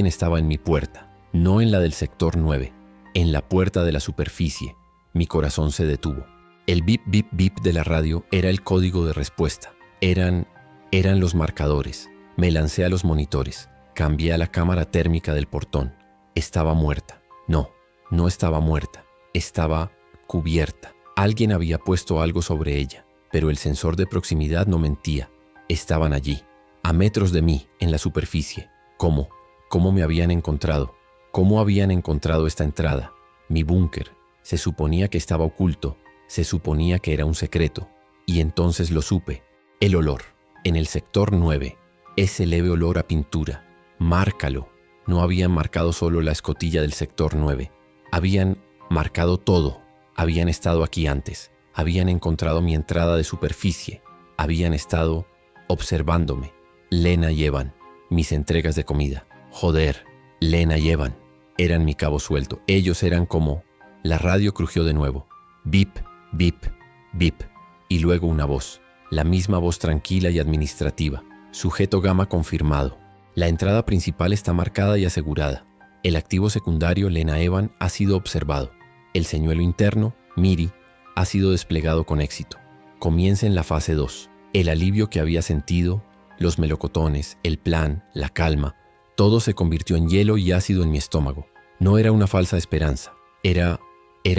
estaba en mi puerta. No en la del sector 9. En la puerta de la superficie. Mi corazón se detuvo. El bip, bip, bip de la radio era el código de respuesta. Eran los marcadores. Me lancé a los monitores. Cambié a la cámara térmica del portón. Estaba muerta. No estaba muerta. Estaba cubierta. Alguien había puesto algo sobre ella, pero el sensor de proximidad no mentía. Estaban allí, a metros de mí, en la superficie. ¿Cómo? ¿Cómo me habían encontrado? ¿Cómo habían encontrado esta entrada? Mi búnker. Se suponía que estaba oculto. Se suponía que era un secreto. Y entonces lo supe. El olor. En el sector 9. Ese leve olor a pintura. Márcalo. No habían marcado solo la escotilla del sector 9. Habían marcado todo. Habían estado aquí antes. Habían encontrado mi entrada de superficie. Habían estado observándome. Lena y Evan. Mis entregas de comida. Joder. Lena y Evan. Eran mi cabo suelto. Ellos eran como... La radio crujió de nuevo. Bip, bip, bip. Y luego una voz. La misma voz tranquila y administrativa. Sujeto gamma confirmado. La entrada principal está marcada y asegurada. El activo secundario Lena Evan ha sido observado. El señuelo interno, Miri, ha sido desplegado con éxito. Comienza en la fase 2. El alivio que había sentido Los melocotones, el plan, la calma, todo se convirtió en hielo y ácido en mi estómago. No era una falsa esperanza, era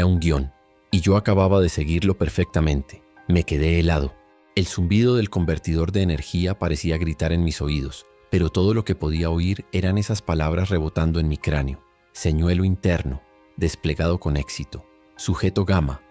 un guión, y yo acababa de seguirlo perfectamente. Me quedé helado. El zumbido del convertidor de energía parecía gritar en mis oídos, pero todo lo que podía oír eran esas palabras rebotando en mi cráneo. Señuelo interno, desplegado con éxito. Sujeto gamma,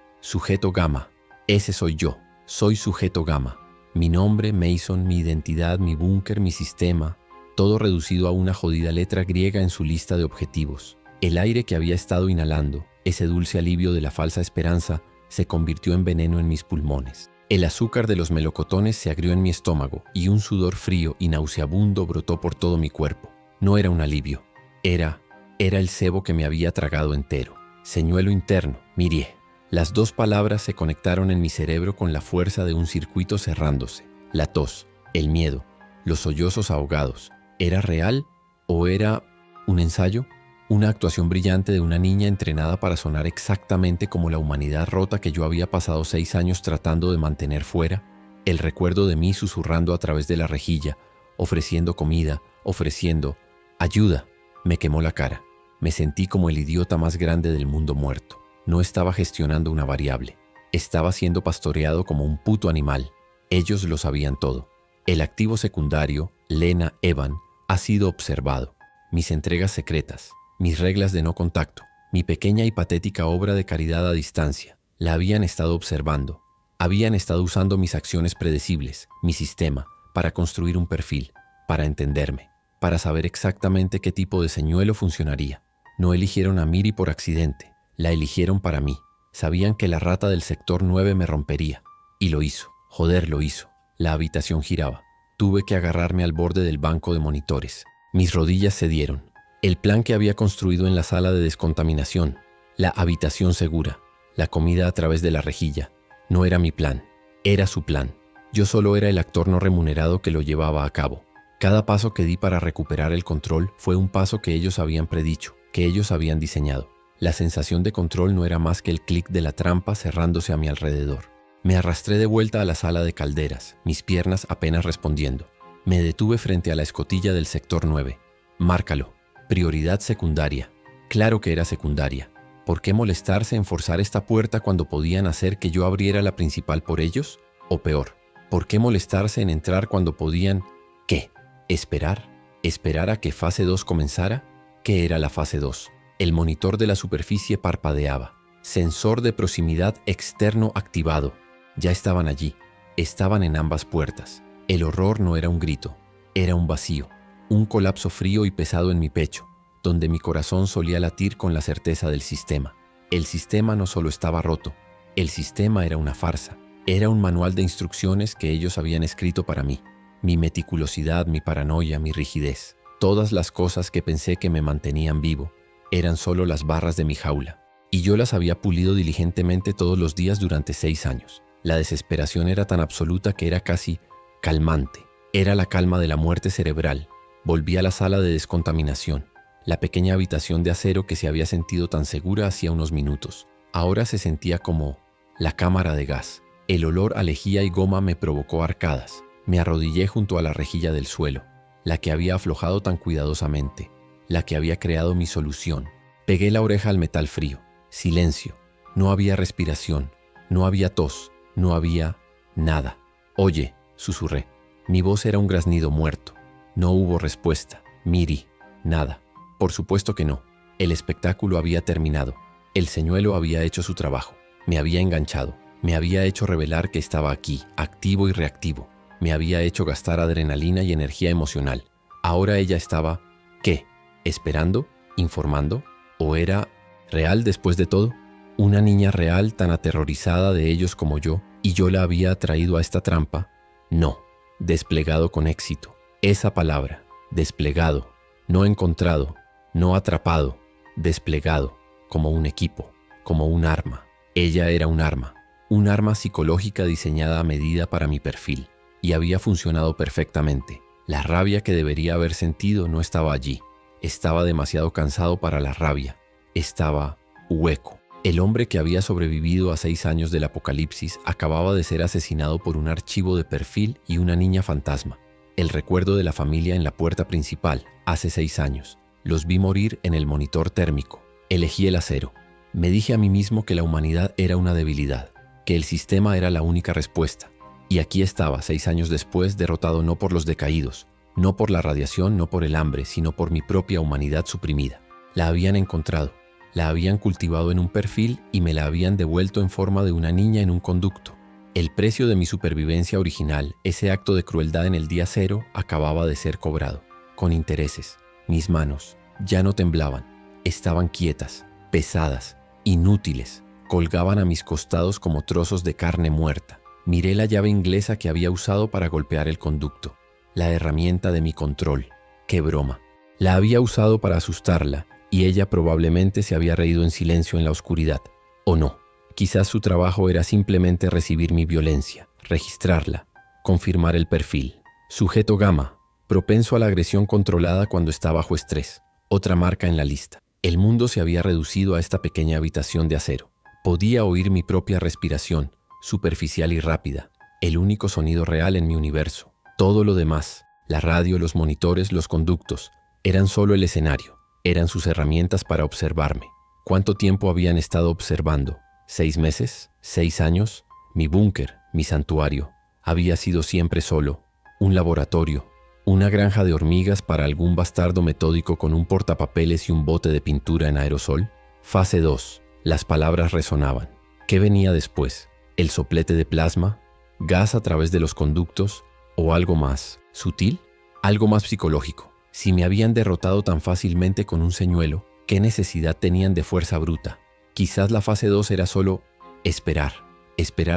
ese soy yo, soy sujeto gamma. Mi nombre, Mason, mi identidad, mi búnker, mi sistema, todo reducido a una jodida letra griega en su lista de objetivos. El aire que había estado inhalando, ese dulce alivio de la falsa esperanza, se convirtió en veneno en mis pulmones. El azúcar de los melocotones se agrió en mi estómago y un sudor frío y nauseabundo brotó por todo mi cuerpo. No era un alivio, era el cebo que me había tragado entero. Señuelo interno, Mirie. Las dos palabras se conectaron en mi cerebro con la fuerza de un circuito cerrándose. La tos, el miedo, los sollozos ahogados. ¿Era real o era un ensayo? Una actuación brillante de una niña entrenada para sonar exactamente como la humanidad rota que yo había pasado 6 años tratando de mantener fuera. El recuerdo de mí susurrando a través de la rejilla, ofreciendo comida, ofreciendo ayuda. Me quemó la cara. Me sentí como el idiota más grande del mundo muerto. No estaba gestionando una variable. Estaba siendo pastoreado como un puto animal. Ellos lo sabían todo. El activo secundario, Lena Evan, ha sido observado. Mis entregas secretas, mis reglas de no contacto, mi pequeña y patética obra de caridad a distancia, la habían estado observando. Habían estado usando mis acciones predecibles, mi sistema, para construir un perfil, para entenderme, para saber exactamente qué tipo de señuelo funcionaría. No eligieron a Miri por accidente, la eligieron para mí. Sabían que la rata del sector 9 me rompería. Y lo hizo. Joder, lo hizo. La habitación giraba. Tuve que agarrarme al borde del banco de monitores. Mis rodillas cedieron. El plan que había construido en la sala de descontaminación, la habitación segura, la comida a través de la rejilla, no era mi plan, era su plan. Yo solo era el actor no remunerado que lo llevaba a cabo. Cada paso que di para recuperar el control fue un paso que ellos habían predicho, que ellos habían diseñado. La sensación de control no era más que el clic de la trampa cerrándose a mi alrededor. Me arrastré de vuelta a la sala de calderas, mis piernas apenas respondiendo. Me detuve frente a la escotilla del sector 9. Márcalo. Prioridad secundaria. Claro que era secundaria. ¿Por qué molestarse en forzar esta puerta cuando podían hacer que yo abriera la principal por ellos? O peor, ¿por qué molestarse en entrar cuando podían... ¿qué? ¿Esperar? ¿Esperar a que fase 2 comenzara? ¿Qué era la fase 2? El monitor de la superficie parpadeaba. Sensor de proximidad externo activado. Ya estaban allí. Estaban en ambas puertas. El horror no era un grito. Era un vacío. Un colapso frío y pesado en mi pecho, donde mi corazón solía latir con la certeza del sistema. El sistema no solo estaba roto, el sistema era una farsa. Era un manual de instrucciones que ellos habían escrito para mí. Mi meticulosidad, mi paranoia, mi rigidez, todas las cosas que pensé que me mantenían vivo, eran solo las barras de mi jaula. Y yo las había pulido diligentemente todos los días durante 6 años. La desesperación era tan absoluta que era casi calmante. Era la calma de la muerte cerebral. Volví a la sala de descontaminación, la pequeña habitación de acero que se había sentido tan segura hacía unos minutos. Ahora se sentía como la cámara de gas. El olor a lejía y goma me provocó arcadas. Me arrodillé junto a la rejilla del suelo, la que había aflojado tan cuidadosamente, la que había creado mi solución. Pegué la oreja al metal frío. Silencio. No había respiración, no había tos, no había nada. «Oye», susurré. Mi voz era un graznido muerto. No hubo respuesta. Miri, nada. Por supuesto que no. El espectáculo había terminado. El señuelo había hecho su trabajo. Me había enganchado. Me había hecho revelar que estaba aquí, activo y reactivo. Me había hecho gastar adrenalina y energía emocional. Ahora ella estaba, ¿qué? ¿Esperando? ¿Informando? ¿O era real después de todo? Una niña real tan aterrorizada de ellos como yo, y yo la había atraído a esta trampa. No. Desplegado con éxito. Esa palabra, desplegado, no encontrado, no atrapado, desplegado, como un equipo, como un arma. Ella era un arma psicológica diseñada a medida para mi perfil, y había funcionado perfectamente. La rabia que debería haber sentido no estaba allí. Estaba demasiado cansado para la rabia. Estaba hueco. El hombre que había sobrevivido a 6 años del apocalipsis acababa de ser asesinado por un archivo de perfil y una niña fantasma. El recuerdo de la familia en la puerta principal, hace 6 años. Los vi morir en el monitor térmico. Elegí el acero. Me dije a mí mismo que la humanidad era una debilidad, que el sistema era la única respuesta. Y aquí estaba, 6 años después, derrotado no por los decaídos, no por la radiación, no por el hambre, sino por mi propia humanidad suprimida. La habían encontrado, la habían cultivado en un perfil y me la habían devuelto en forma de una niña en un conducto. El precio de mi supervivencia original, ese acto de crueldad en el día cero, acababa de ser cobrado, con intereses. Mis manos ya no temblaban, estaban quietas, pesadas, inútiles, colgaban a mis costados como trozos de carne muerta. Miré la llave inglesa que había usado para golpear el conducto, la herramienta de mi control. ¡Qué broma! La había usado para asustarla y ella probablemente se había reído en silencio en la oscuridad. ¿O no? Quizás su trabajo era simplemente recibir mi violencia, registrarla, confirmar el perfil. Sujeto gamma, propenso a la agresión controlada cuando está bajo estrés. Otra marca en la lista. El mundo se había reducido a esta pequeña habitación de acero. Podía oír mi propia respiración, superficial y rápida, el único sonido real en mi universo. Todo lo demás, la radio, los monitores, los conductos, eran solo el escenario, eran sus herramientas para observarme. ¿Cuánto tiempo habían estado observando? ¿6 meses? ¿6 años? Mi búnker, mi santuario, había sido siempre solo, un laboratorio, una granja de hormigas para algún bastardo metódico con un portapapeles y un bote de pintura en aerosol. Fase 2. Las palabras resonaban. ¿Qué venía después? ¿El soplete de plasma? ¿Gas a través de los conductos? ¿O algo más sutil? Algo más psicológico. Si me habían derrotado tan fácilmente con un señuelo, ¿qué necesidad tenían de fuerza bruta? Quizás la fase 2 era solo esperar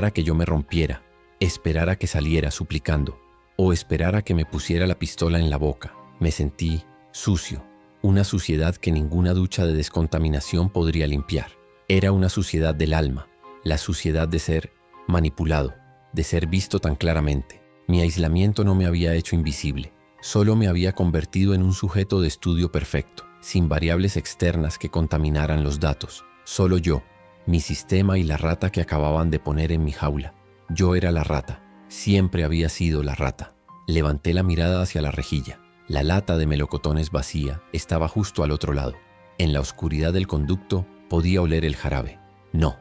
a que yo me rompiera, esperar a que saliera suplicando, o esperar a que me pusiera la pistola en la boca. Me sentí sucio, una suciedad que ninguna ducha de descontaminación podría limpiar. Era una suciedad del alma, la suciedad de ser manipulado, de ser visto tan claramente. Mi aislamiento no me había hecho invisible, solo me había convertido en un sujeto de estudio perfecto, sin variables externas que contaminaran los datos. Solo yo, mi sistema y la rata que acababan de poner en mi jaula. Yo era la rata, siempre había sido la rata. Levanté la mirada hacia la rejilla. La lata de melocotones vacía estaba justo al otro lado. En la oscuridad del conducto podía oler el jarabe. No,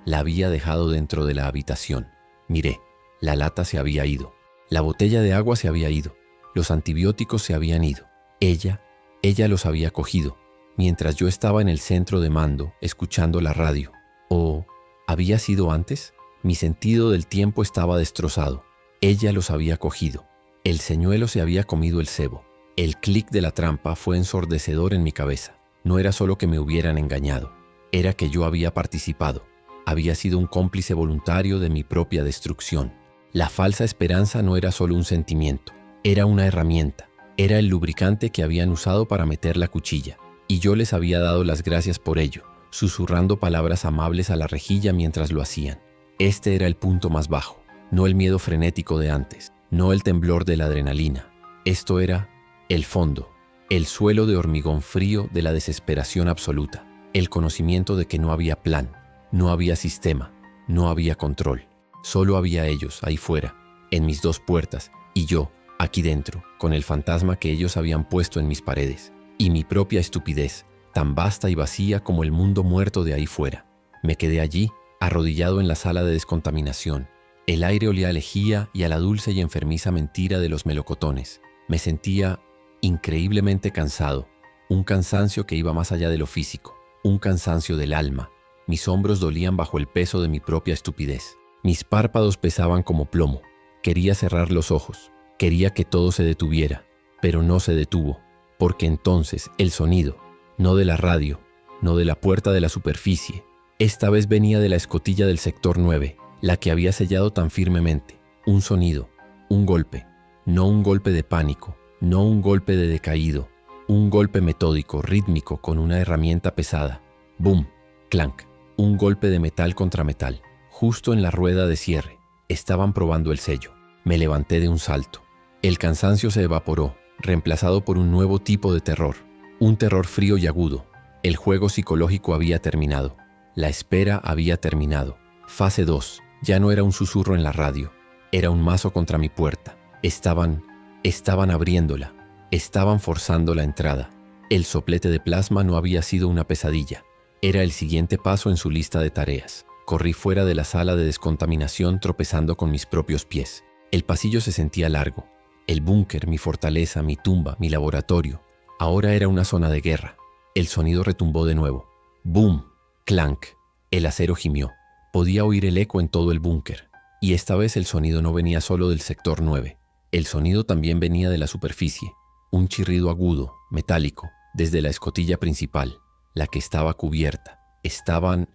la había dejado dentro de la habitación. Miré, la lata se había ido. La botella de agua se había ido. Los antibióticos se habían ido. Ella los había cogido. Mientras yo estaba en el centro de mando, escuchando la radio. ¿O había sido antes? Mi sentido del tiempo estaba destrozado. Ella los había cogido. El señuelo se había comido el cebo. El clic de la trampa fue ensordecedor en mi cabeza. No era solo que me hubieran engañado, era que yo había participado. Había sido un cómplice voluntario de mi propia destrucción. La falsa esperanza no era solo un sentimiento, era una herramienta. Era el lubricante que habían usado para meter la cuchilla. Y yo les había dado las gracias por ello, susurrando palabras amables a la rejilla mientras lo hacían. Este era el punto más bajo, no el miedo frenético de antes, no el temblor de la adrenalina. Esto era el fondo, el suelo de hormigón frío de la desesperación absoluta, el conocimiento de que no había plan, no había sistema, no había control. Solo había ellos ahí fuera, en mis 2 puertas, y yo, aquí dentro, con el fantasma que ellos habían puesto en mis paredes. Y mi propia estupidez, tan vasta y vacía como el mundo muerto de ahí fuera. Me quedé allí, arrodillado en la sala de descontaminación. El aire olía a lejía y a la dulce y enfermiza mentira de los melocotones. Me sentía increíblemente cansado, un cansancio que iba más allá de lo físico, un cansancio del alma. Mis hombros dolían bajo el peso de mi propia estupidez. Mis párpados pesaban como plomo. Quería cerrar los ojos, quería que todo se detuviera, pero no se detuvo. Porque entonces el sonido, no de la radio, no de la puerta de la superficie, esta vez venía de la escotilla del sector 9, la que había sellado tan firmemente. Un sonido, un golpe, no un golpe de pánico, no un golpe de decaído, un golpe metódico, rítmico, con una herramienta pesada. Boom, clank, un golpe de metal contra metal, justo en la rueda de cierre. Estaban probando el sello. Me levanté de un salto. El cansancio se evaporó, reemplazado por un nuevo tipo de terror, un terror frío y agudo. El juego psicológico había terminado, la espera había terminado. Fase 2, ya no era un susurro en la radio, era un mazo contra mi puerta. Estaban Estaban abriéndola. Estaban forzando la entrada. El soplete de plasma no había sido una pesadilla. Era el siguiente paso en su lista de tareas. Corrí fuera de la sala de descontaminación tropezando con mis propios pies. El pasillo se sentía largo. El búnker, mi fortaleza, mi tumba, mi laboratorio. Ahora era una zona de guerra. El sonido retumbó de nuevo. ¡Boom! ¡Clank! El acero gimió. Podía oír el eco en todo el búnker. Y esta vez el sonido no venía solo del sector 9. El sonido también venía de la superficie. Un chirrido agudo, metálico, desde la escotilla principal, la que estaba cubierta. Estaban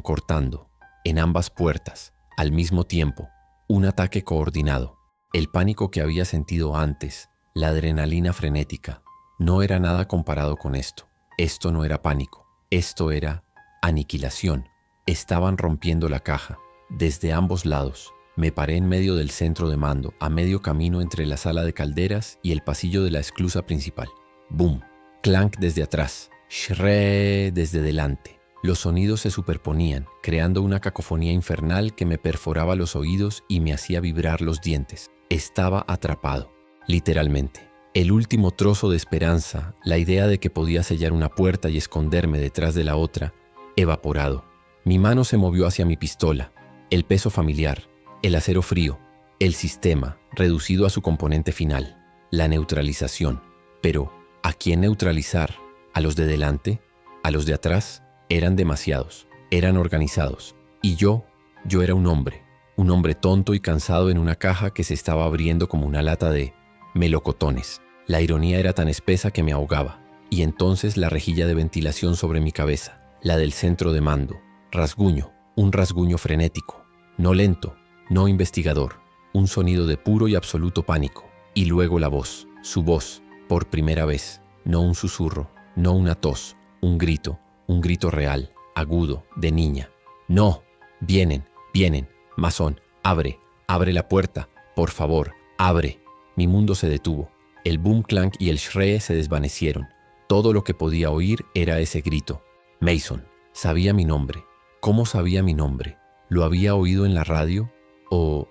cortando, en ambas puertas, al mismo tiempo, un ataque coordinado. El pánico que había sentido antes, la adrenalina frenética, no era nada comparado con esto. Esto no era pánico, esto era aniquilación. Estaban rompiendo la caja, desde ambos lados. Me paré en medio del centro de mando, a medio camino entre la sala de calderas y el pasillo de la esclusa principal. ¡Boom! Clank desde atrás, shre desde delante. Los sonidos se superponían, creando una cacofonía infernal que me perforaba los oídos y me hacía vibrar los dientes. Estaba atrapado, literalmente. El último trozo de esperanza, la idea de que podía sellar una puerta y esconderme detrás de la otra, evaporado. Mi mano se movió hacia mi pistola, el peso familiar, el acero frío, el sistema reducido a su componente final, la neutralización. Pero, ¿a quién neutralizar? ¿A los de delante? ¿A los de atrás? Eran demasiados, eran organizados. Y yo era un hombre tonto y cansado en una caja que se estaba abriendo como una lata de melocotones. La ironía era tan espesa que me ahogaba. Y entonces la rejilla de ventilación sobre mi cabeza, la del centro de mando. Rasguño, un rasguño frenético, no lento, no investigador, un sonido de puro y absoluto pánico. Y luego la voz, su voz, por primera vez, no un susurro, no una tos, un grito real, agudo, de niña. ¡No! Vienen, Masón, abre la puerta, por favor, abre. Mi mundo se detuvo. El boom clank y el shre se desvanecieron. Todo lo que podía oír era ese grito. Mason, sabía mi nombre. ¿Cómo sabía mi nombre? ¿Lo había oído en la radio? ¿O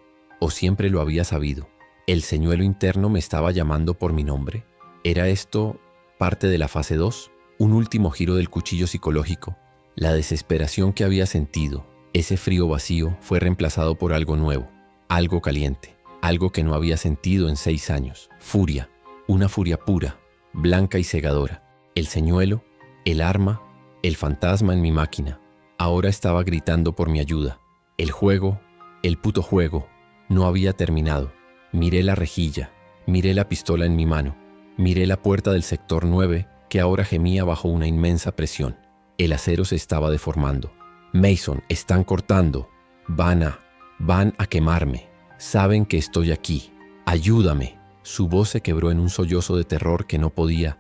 siempre lo había sabido? ¿El señuelo interno me estaba llamando por mi nombre? ¿Era esto parte de la fase 2? Un último giro del cuchillo psicológico. La desesperación que había sentido, ese frío vacío, fue reemplazado por algo nuevo, algo caliente, algo que no había sentido en 6 años. Furia, una furia pura, blanca y cegadora. El señuelo, el arma, el fantasma en mi máquina. Ahora estaba gritando por mi ayuda. El juego, el puto juego, no había terminado. Miré la rejilla, miré la pistola en mi mano, miré la puerta del sector 9 que ahora gemía bajo una inmensa presión. El acero se estaba deformando. Mason, están cortando. Van a quemarme. Saben que estoy aquí. Ayúdame. Su voz se quebró en un sollozo de terror que no podía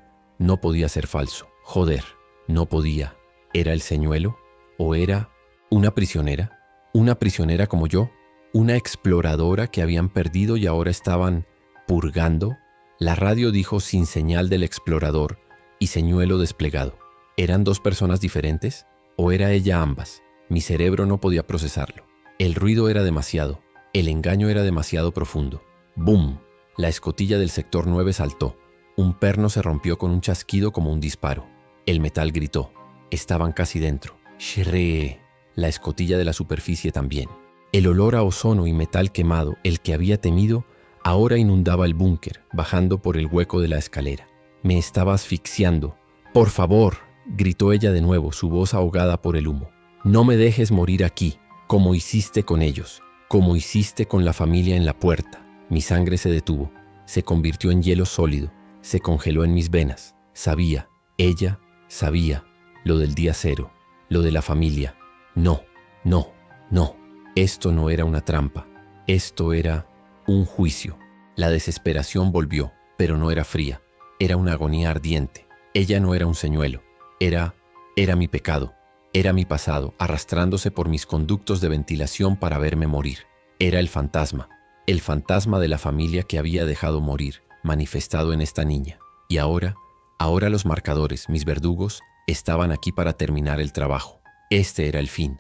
ser falso. Joder, no podía. ¿Era el señuelo? ¿O era una prisionera? ¿Una prisionera como yo? ¿Una exploradora que habían perdido y ahora estaban purgando? La radio dijo sin señal del explorador y señuelo desplegado. ¿Eran 2 personas diferentes? ¿O era ella ambas? Mi cerebro no podía procesarlo. El ruido era demasiado. El engaño era demasiado profundo. ¡Boom! La escotilla del sector 9 saltó. Un perno se rompió con un chasquido como un disparo. El metal gritó. Estaban casi dentro. ¡Shre! La escotilla de la superficie también. El olor a ozono y metal quemado, el que había temido, ahora inundaba el búnker, bajando por el hueco de la escalera. Me estaba asfixiando. «¡Por favor!», gritó ella de nuevo, su voz ahogada por el humo. «No me dejes morir aquí, como hiciste con ellos, como hiciste con la familia en la puerta». Mi sangre se detuvo, se convirtió en hielo sólido, se congeló en mis venas. Sabía, ella sabía, lo del día 0, lo de la familia. No. Esto no era una trampa, esto era un juicio. La desesperación volvió, pero no era fría, era una agonía ardiente. Ella no era un señuelo, era mi pecado, era mi pasado, arrastrándose por mis conductos de ventilación para verme morir. Era el fantasma de la familia que había dejado morir, manifestado en esta niña. Y ahora los marcadores, mis verdugos, estaban aquí para terminar el trabajo. Este era el fin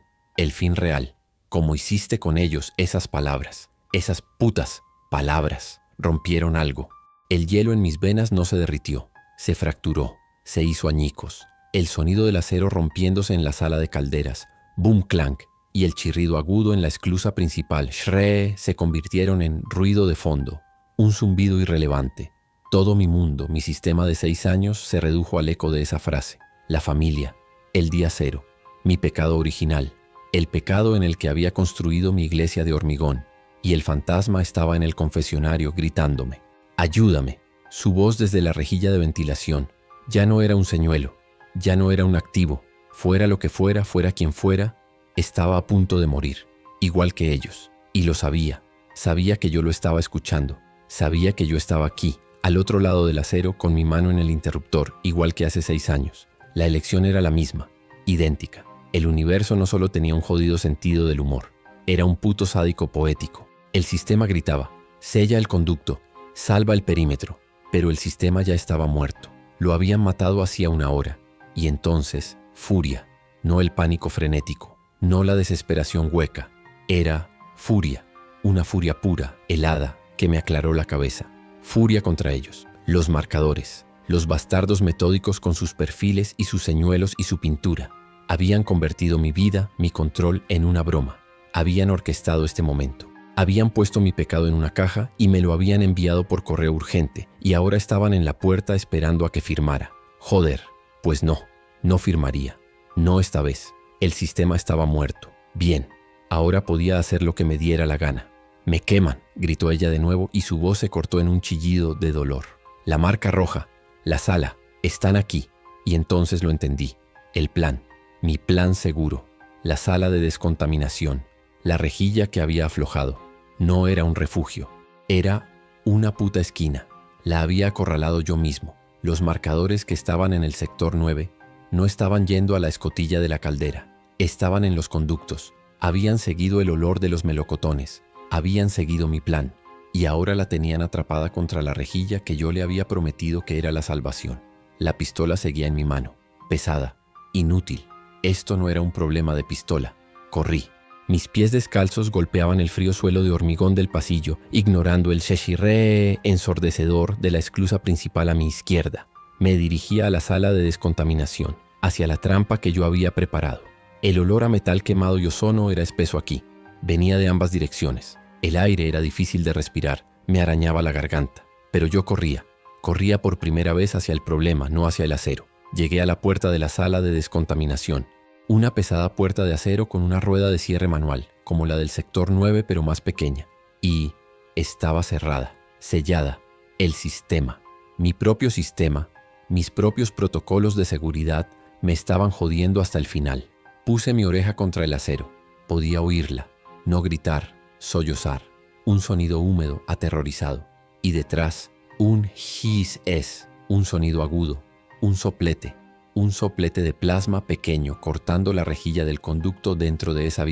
real. Como hiciste con ellos esas palabras, esas putas palabras. rompieron algo. El hielo en mis venas no se derritió, se fracturó, se hizo añicos. El sonido del acero rompiéndose en la sala de calderas, boom clank, y el chirrido agudo en la esclusa principal, shree, se convirtieron en ruido de fondo, un zumbido irrelevante. Todo mi mundo, mi sistema de 6 años, se redujo al eco de esa frase. La familia, el día cero, mi pecado original, el pecado en el que había construido mi iglesia de hormigón, y el fantasma estaba en el confesionario gritándome. ¡Ayúdame! Su voz desde la rejilla de ventilación. Ya no era un señuelo, ya no era un activo. Fuera lo que fuera, fuera quien fuera, estaba a punto de morir, igual que ellos. Y lo sabía. Sabía que yo lo estaba escuchando. Sabía que yo estaba aquí, al otro lado del acero, con mi mano en el interruptor, igual que hace 6 años. La elección era la misma, idéntica. El universo no solo tenía un jodido sentido del humor, era un puto sádico poético. El sistema gritaba, sella el conducto, salva el perímetro, pero el sistema ya estaba muerto. Lo habían matado hacía 1 hora. Y entonces, furia, no el pánico frenético, no la desesperación hueca. Era furia, una furia pura, helada, que me aclaró la cabeza. Furia contra ellos, los marcadores, los bastardos metódicos con sus perfiles y sus señuelos y su pintura. Habían convertido mi vida, mi control, en una broma. Habían orquestado este momento. Habían puesto mi pecado en una caja y me lo habían enviado por correo urgente, y ahora estaban en la puerta esperando a que firmara. Joder, pues no firmaría. No esta vez. El sistema estaba muerto. Bien, ahora podía hacer lo que me diera la gana. «Me queman», gritó ella de nuevo y su voz se cortó en un chillido de dolor. «La marca roja, la sala, están aquí». Y entonces lo entendí. El plan, mi plan seguro, la sala de descontaminación, la rejilla que había aflojado. No era un refugio, era una puta esquina. La había acorralado yo mismo. Los marcadores que estaban en el sector 9 no estaban yendo a la escotilla de la caldera, estaban en los conductos, habían seguido el olor de los melocotones, habían seguido mi plan, y ahora la tenían atrapada contra la rejilla que yo le había prometido que era la salvación. La pistola seguía en mi mano, pesada, inútil. Esto no era un problema de pistola. Corrí. Mis pies descalzos golpeaban el frío suelo de hormigón del pasillo, ignorando el chechirré ensordecedor de la esclusa principal a mi izquierda. Me dirigía a la sala de descontaminación, hacia la trampa que yo había preparado. El olor a metal quemado y ozono era espeso aquí. Venía de ambas direcciones. El aire era difícil de respirar, me arañaba la garganta. Pero yo corría. Corría por primera vez hacia el problema, no hacia el acero. Llegué a la puerta de la sala de descontaminación. Una pesada puerta de acero con una rueda de cierre manual, como la del sector 9 pero más pequeña. Y estaba cerrada, sellada. El sistema, mi propio sistema, mis propios protocolos de seguridad me estaban jodiendo hasta el final. Puse mi oreja contra el acero. Podía oírla, no gritar, sollozar. Un sonido húmedo, aterrorizado. Y detrás, un hiss, un sonido agudo, un soplete de plasma pequeño cortando la rejilla del conducto dentro de esa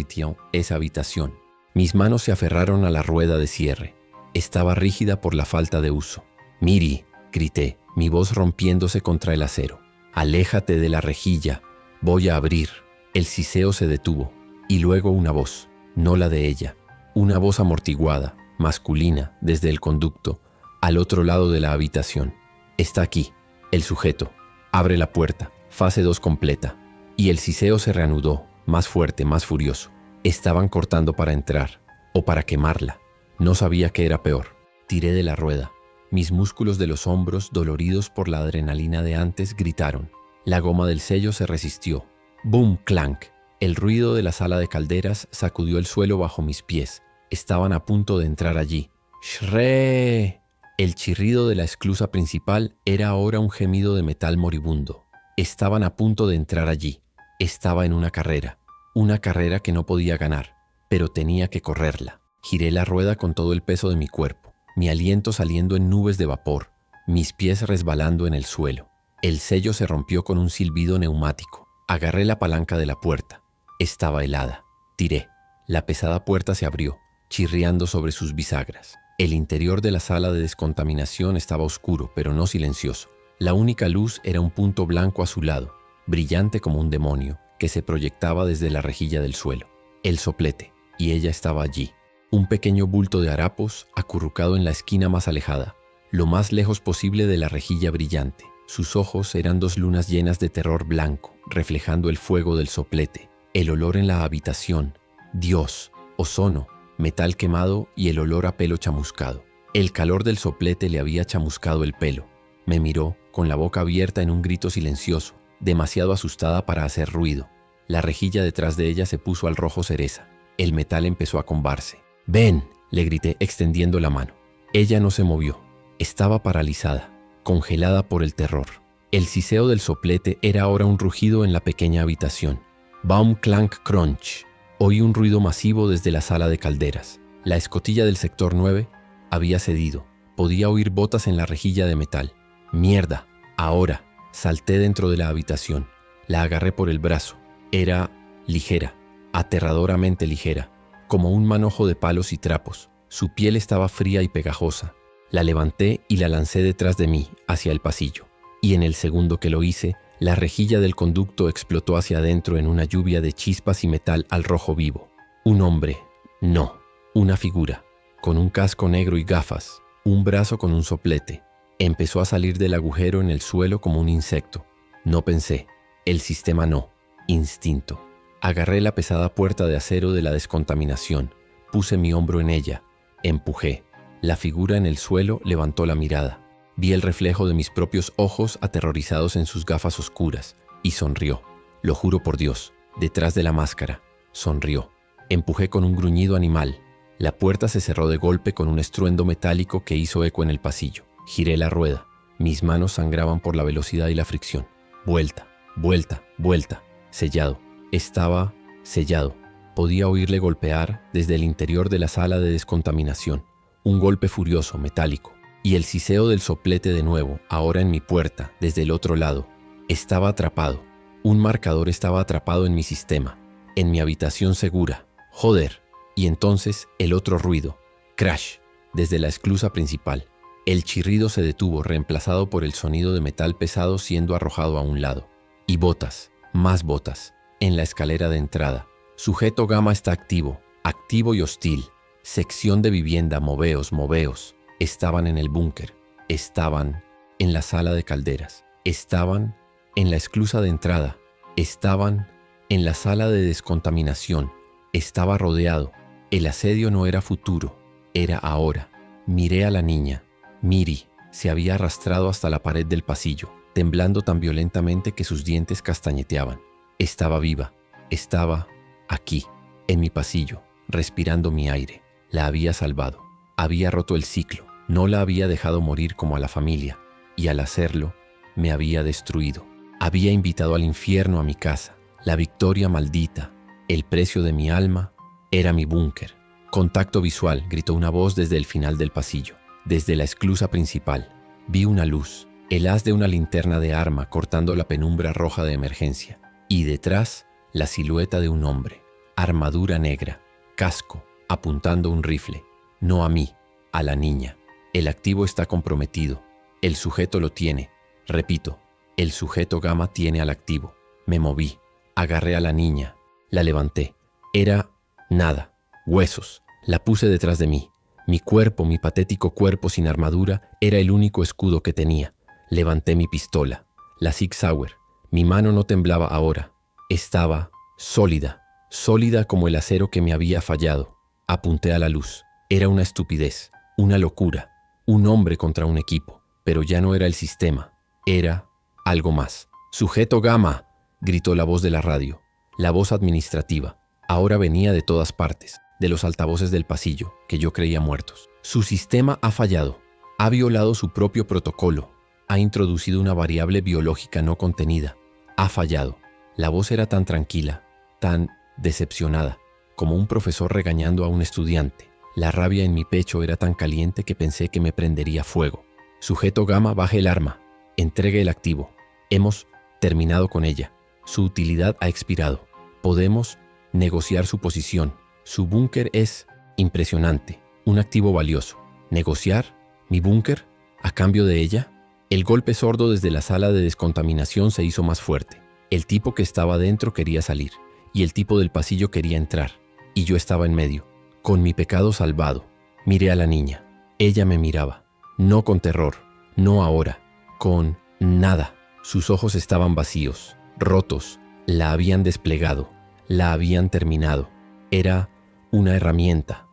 habitación. Mis manos se aferraron a la rueda de cierre. Estaba rígida por la falta de uso. «Miri», grité, mi voz rompiéndose contra el acero. «Aléjate de la rejilla, voy a abrir». El siseo se detuvo, y luego una voz, no la de ella, una voz amortiguada, masculina, desde el conducto, al otro lado de la habitación. «Está aquí, el sujeto. Abre la puerta, fase 2 completa». Y el siseo se reanudó, más fuerte, más furioso. Estaban cortando para entrar, o para quemarla. No sabía qué era peor. Tiré de la rueda. Mis músculos de los hombros, doloridos por la adrenalina de antes, gritaron. La goma del sello se resistió. ¡Boom! ¡Clank! El ruido de la sala de calderas sacudió el suelo bajo mis pies. Estaban a punto de entrar allí. ¡Shree! El chirrido de la esclusa principal era ahora un gemido de metal moribundo. Estaban a punto de entrar allí. Estaba en una carrera que no podía ganar, pero tenía que correrla. Giré la rueda con todo el peso de mi cuerpo, mi aliento saliendo en nubes de vapor, mis pies resbalando en el suelo. El sello se rompió con un silbido neumático. Agarré la palanca de la puerta. Estaba helada. Tiré. La pesada puerta se abrió, chirriando sobre sus bisagras. El interior de la sala de descontaminación estaba oscuro, pero no silencioso. La única luz era un punto blanco azulado, brillante como un demonio, que se proyectaba desde la rejilla del suelo. El soplete, y ella estaba allí. Un pequeño bulto de harapos acurrucado en la esquina más alejada, lo más lejos posible de la rejilla brillante. Sus ojos eran dos lunas llenas de terror blanco, reflejando el fuego del soplete, el olor en la habitación, Dios, ozono, metal quemado y el olor a pelo chamuscado. El calor del soplete le había chamuscado el pelo. Me miró, con la boca abierta en un grito silencioso, demasiado asustada para hacer ruido. La rejilla detrás de ella se puso al rojo cereza. El metal empezó a combarse. «¡Ven!», le grité extendiendo la mano. Ella no se movió. Estaba paralizada, congelada por el terror. El siseo del soplete era ahora un rugido en la pequeña habitación. Baum, clank, crunch. Oí un ruido masivo desde la sala de calderas. La escotilla del sector 9 había cedido. Podía oír botas en la rejilla de metal. «¡Mierda! Ahora!». Salté dentro de la habitación. La agarré por el brazo. Era ligera, aterradoramente ligera, como un manojo de palos y trapos. Su piel estaba fría y pegajosa. La levanté y la lancé detrás de mí, hacia el pasillo. Y en el segundo que lo hice, la rejilla del conducto explotó hacia adentro en una lluvia de chispas y metal al rojo vivo. Un hombre, no, una figura, con un casco negro y gafas, un brazo con un soplete. Empezó a salir del agujero en el suelo como un insecto. No pensé, el sistema no, instinto. Agarré la pesada puerta de acero de la descontaminación, puse mi hombro en ella, empujé. La figura en el suelo levantó la mirada. Vi el reflejo de mis propios ojos aterrorizados en sus gafas oscuras y sonrió. Lo juro por Dios, detrás de la máscara, sonrió. Empujé con un gruñido animal. La puerta se cerró de golpe con un estruendo metálico que hizo eco en el pasillo. Giré la rueda. Mis manos sangraban por la velocidad y la fricción. Vuelta, vuelta, vuelta. Sellado. Estaba sellado. Podía oírle golpear desde el interior de la sala de descontaminación. Un golpe furioso, metálico. Y el siseo del soplete de nuevo, ahora en mi puerta, desde el otro lado. Estaba atrapado. Un marcador estaba atrapado en mi sistema. En mi habitación segura. Joder. Y entonces el otro ruido. Crash. Desde la esclusa principal. El chirrido se detuvo, reemplazado por el sonido de metal pesado siendo arrojado a un lado. Y botas. Más botas. En la escalera de entrada. Sujeto Gamma está activo. Activo y hostil. Sección de vivienda, moveos, moveos. Estaban en el búnker. Estaban en la sala de calderas. Estaban en la esclusa de entrada. Estaban en la sala de descontaminación. Estaba rodeado. El asedio no era futuro, era ahora. Miré a la niña. Miri se había arrastrado hasta la pared del pasillo, temblando tan violentamente que sus dientes castañeteaban. Estaba viva. Estaba aquí, en mi pasillo, respirando mi aire. La había salvado. Había roto el ciclo. No la había dejado morir como a la familia. Y al hacerlo, me había destruido. Había invitado al infierno a mi casa. La victoria maldita. El precio de mi alma era mi búnker. Contacto visual, gritó una voz desde el final del pasillo. Desde la esclusa principal. Vi una luz. El haz de una linterna de arma cortando la penumbra roja de emergencia. Y detrás, la silueta de un hombre. Armadura negra. Casco. Apuntando un rifle. No a mí, a la niña. El activo está comprometido. El sujeto lo tiene. Repito, el sujeto Gamma tiene al activo. Me moví. Agarré a la niña. La levanté. Era nada. Huesos. La puse detrás de mí. Mi cuerpo, mi patético cuerpo sin armadura, era el único escudo que tenía. Levanté mi pistola. La Sig Sauer. Mi mano no temblaba ahora. Estaba sólida. Sólida como el acero que me había fallado. Apunté a la luz. Era una estupidez, una locura, un hombre contra un equipo, pero ya no era el sistema, era algo más. «Sujeto Gamma», gritó la voz de la radio, la voz administrativa. Ahora venía de todas partes, de los altavoces del pasillo, que yo creía muertos. «Su sistema ha fallado, ha violado su propio protocolo, ha introducido una variable biológica no contenida, ha fallado». La voz era tan tranquila, tan decepcionada, como un profesor regañando a un estudiante. La rabia en mi pecho era tan caliente que pensé que me prendería fuego. «Sujeto Gamma, baje el arma. Entregue el activo. Hemos terminado con ella. Su utilidad ha expirado. Podemos negociar su posición. Su búnker es impresionante. Un activo valioso. ¿Negociar? ¿Mi búnker? ¿A cambio de ella?» El golpe sordo desde la sala de descontaminación se hizo más fuerte. El tipo que estaba dentro quería salir, y el tipo del pasillo quería entrar, y yo estaba en medio. Con mi pecado salvado, miré a la niña. Ella me miraba, no con terror, no ahora, con nada. Sus ojos estaban vacíos, rotos, la habían desplegado, la habían terminado. Era una herramienta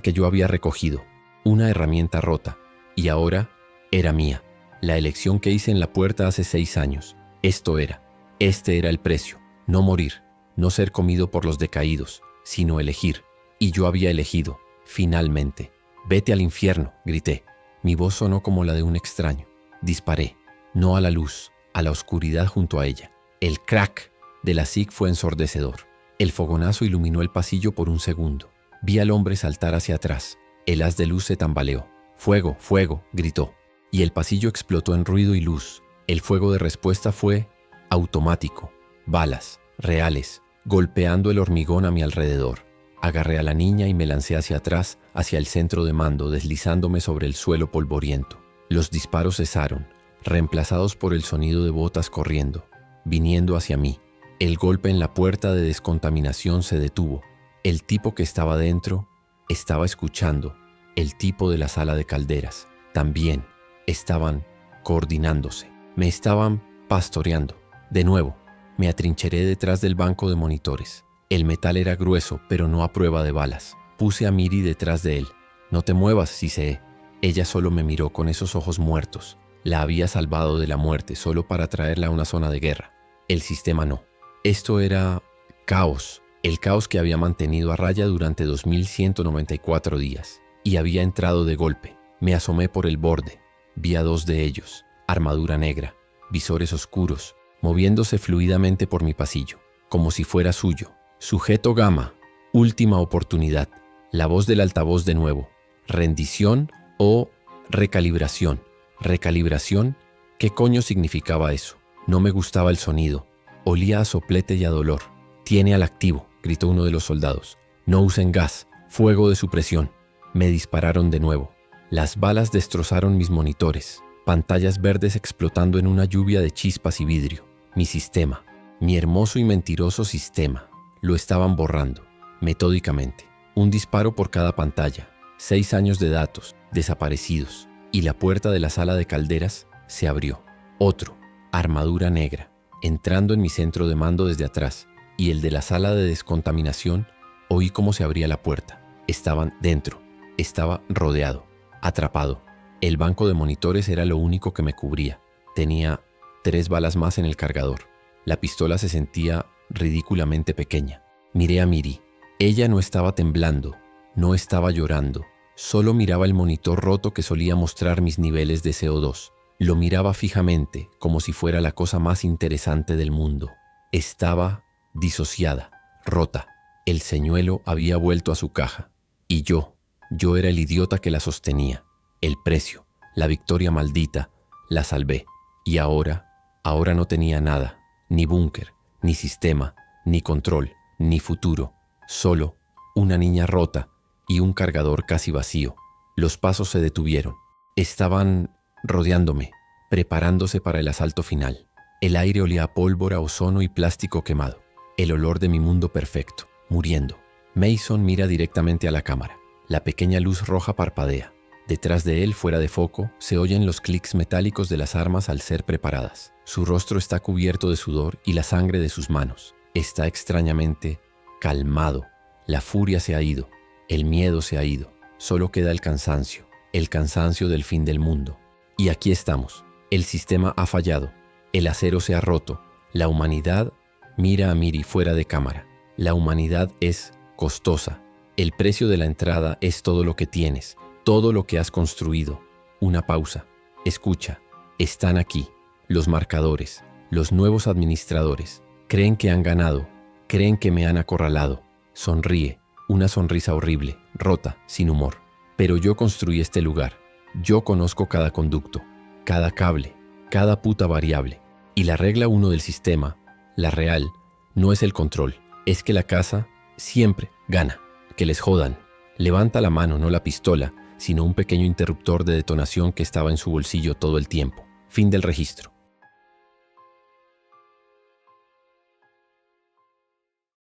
que yo había recogido, una herramienta rota, y ahora era mía. La elección que hice en la puerta hace 6 años, este era el precio, no morir, no ser comido por los decaídos, sino elegir. Y yo había elegido, finalmente. «Vete al infierno», grité. Mi voz sonó como la de un extraño. Disparé, no a la luz, a la oscuridad junto a ella. El crack de la SIG fue ensordecedor. El fogonazo iluminó el pasillo por un segundo. Vi al hombre saltar hacia atrás. El haz de luz se tambaleó. «¡Fuego, fuego!», gritó. Y el pasillo explotó en ruido y luz. El fuego de respuesta fue automático. Balas, reales, golpeando el hormigón a mi alrededor. Agarré a la niña y me lancé hacia atrás, hacia el centro de mando, deslizándome sobre el suelo polvoriento. Los disparos cesaron, reemplazados por el sonido de botas corriendo, viniendo hacia mí. El golpe en la puerta de descontaminación se detuvo. El tipo que estaba dentro estaba escuchando. El tipo de la sala de calderas también estaban coordinándose. Me estaban pastoreando. De nuevo, me atrincheré detrás del banco de monitores. El metal era grueso, pero no a prueba de balas. Puse a Miri detrás de él. «No te muevas», siseé. Ella solo me miró con esos ojos muertos. La había salvado de la muerte solo para traerla a una zona de guerra. El sistema no. Esto era caos. El caos que había mantenido a raya durante 2194 días. Y había entrado de golpe. Me asomé por el borde. Vi a 2 de ellos. Armadura negra, visores oscuros, moviéndose fluidamente por mi pasillo, como si fuera suyo. «Sujeto Gamma, última oportunidad». La voz del altavoz de nuevo. «¿Rendición o recalibración?» ¿Recalibración? ¿Qué coño significaba eso? No me gustaba el sonido. Olía a soplete y a dolor. «Tiene al activo», gritó uno de los soldados. «No usen gas. Fuego de supresión». Me dispararon de nuevo. Las balas destrozaron mis monitores. Pantallas verdes explotando en una lluvia de chispas y vidrio. Mi sistema. Mi hermoso y mentiroso sistema. Lo estaban borrando, metódicamente. Un disparo por cada pantalla. 6 años de datos, desaparecidos. Y la puerta de la sala de calderas se abrió. Otro, armadura negra, entrando en mi centro de mando desde atrás. Y el de la sala de descontaminación, oí cómo se abría la puerta. Estaban dentro. Estaba rodeado, atrapado. El banco de monitores era lo único que me cubría. Tenía 3 balas más en el cargador. La pistola se sentía ridículamente pequeña. Miré a Miri. Ella no estaba temblando, no estaba llorando. Solo miraba el monitor roto que solía mostrar mis niveles de CO2. Lo miraba fijamente, como si fuera la cosa más interesante del mundo. Estaba disociada, rota. El señuelo había vuelto a su caja. Y yo era el idiota que la sostenía. El precio, la victoria maldita, la salvé. Y ahora no tenía nada, ni búnker, ni sistema, ni control, ni futuro. Solo una niña rota y un cargador casi vacío. Los pasos se detuvieron. Estaban rodeándome, preparándose para el asalto final. El aire olía a pólvora, ozono y plástico quemado. El olor de mi mundo perfecto, muriendo. Mason mira directamente a la cámara. La pequeña luz roja parpadea. Detrás de él, fuera de foco, se oyen los clics metálicos de las armas al ser preparadas. Su rostro está cubierto de sudor y la sangre de sus manos. Está extrañamente calmado. La furia se ha ido. El miedo se ha ido. Solo queda el cansancio del fin del mundo. Y aquí estamos. El sistema ha fallado. El acero se ha roto. La humanidad mira a Miri fuera de cámara. La humanidad es costosa. El precio de la entrada es todo lo que tienes, todo lo que has construido. Una pausa. Escucha. Están aquí. Los marcadores, los nuevos administradores. Creen que han ganado. Creen que me han acorralado. Sonríe. Una sonrisa horrible, rota, sin humor. Pero yo construí este lugar. Yo conozco cada conducto, cada cable, cada puta variable. Y la regla 1 del sistema, la real, no es el control. Es que la casa siempre gana. Que les jodan. Levanta la mano, no la pistola, sino un pequeño interruptor de detonación que estaba en su bolsillo todo el tiempo. Fin del registro.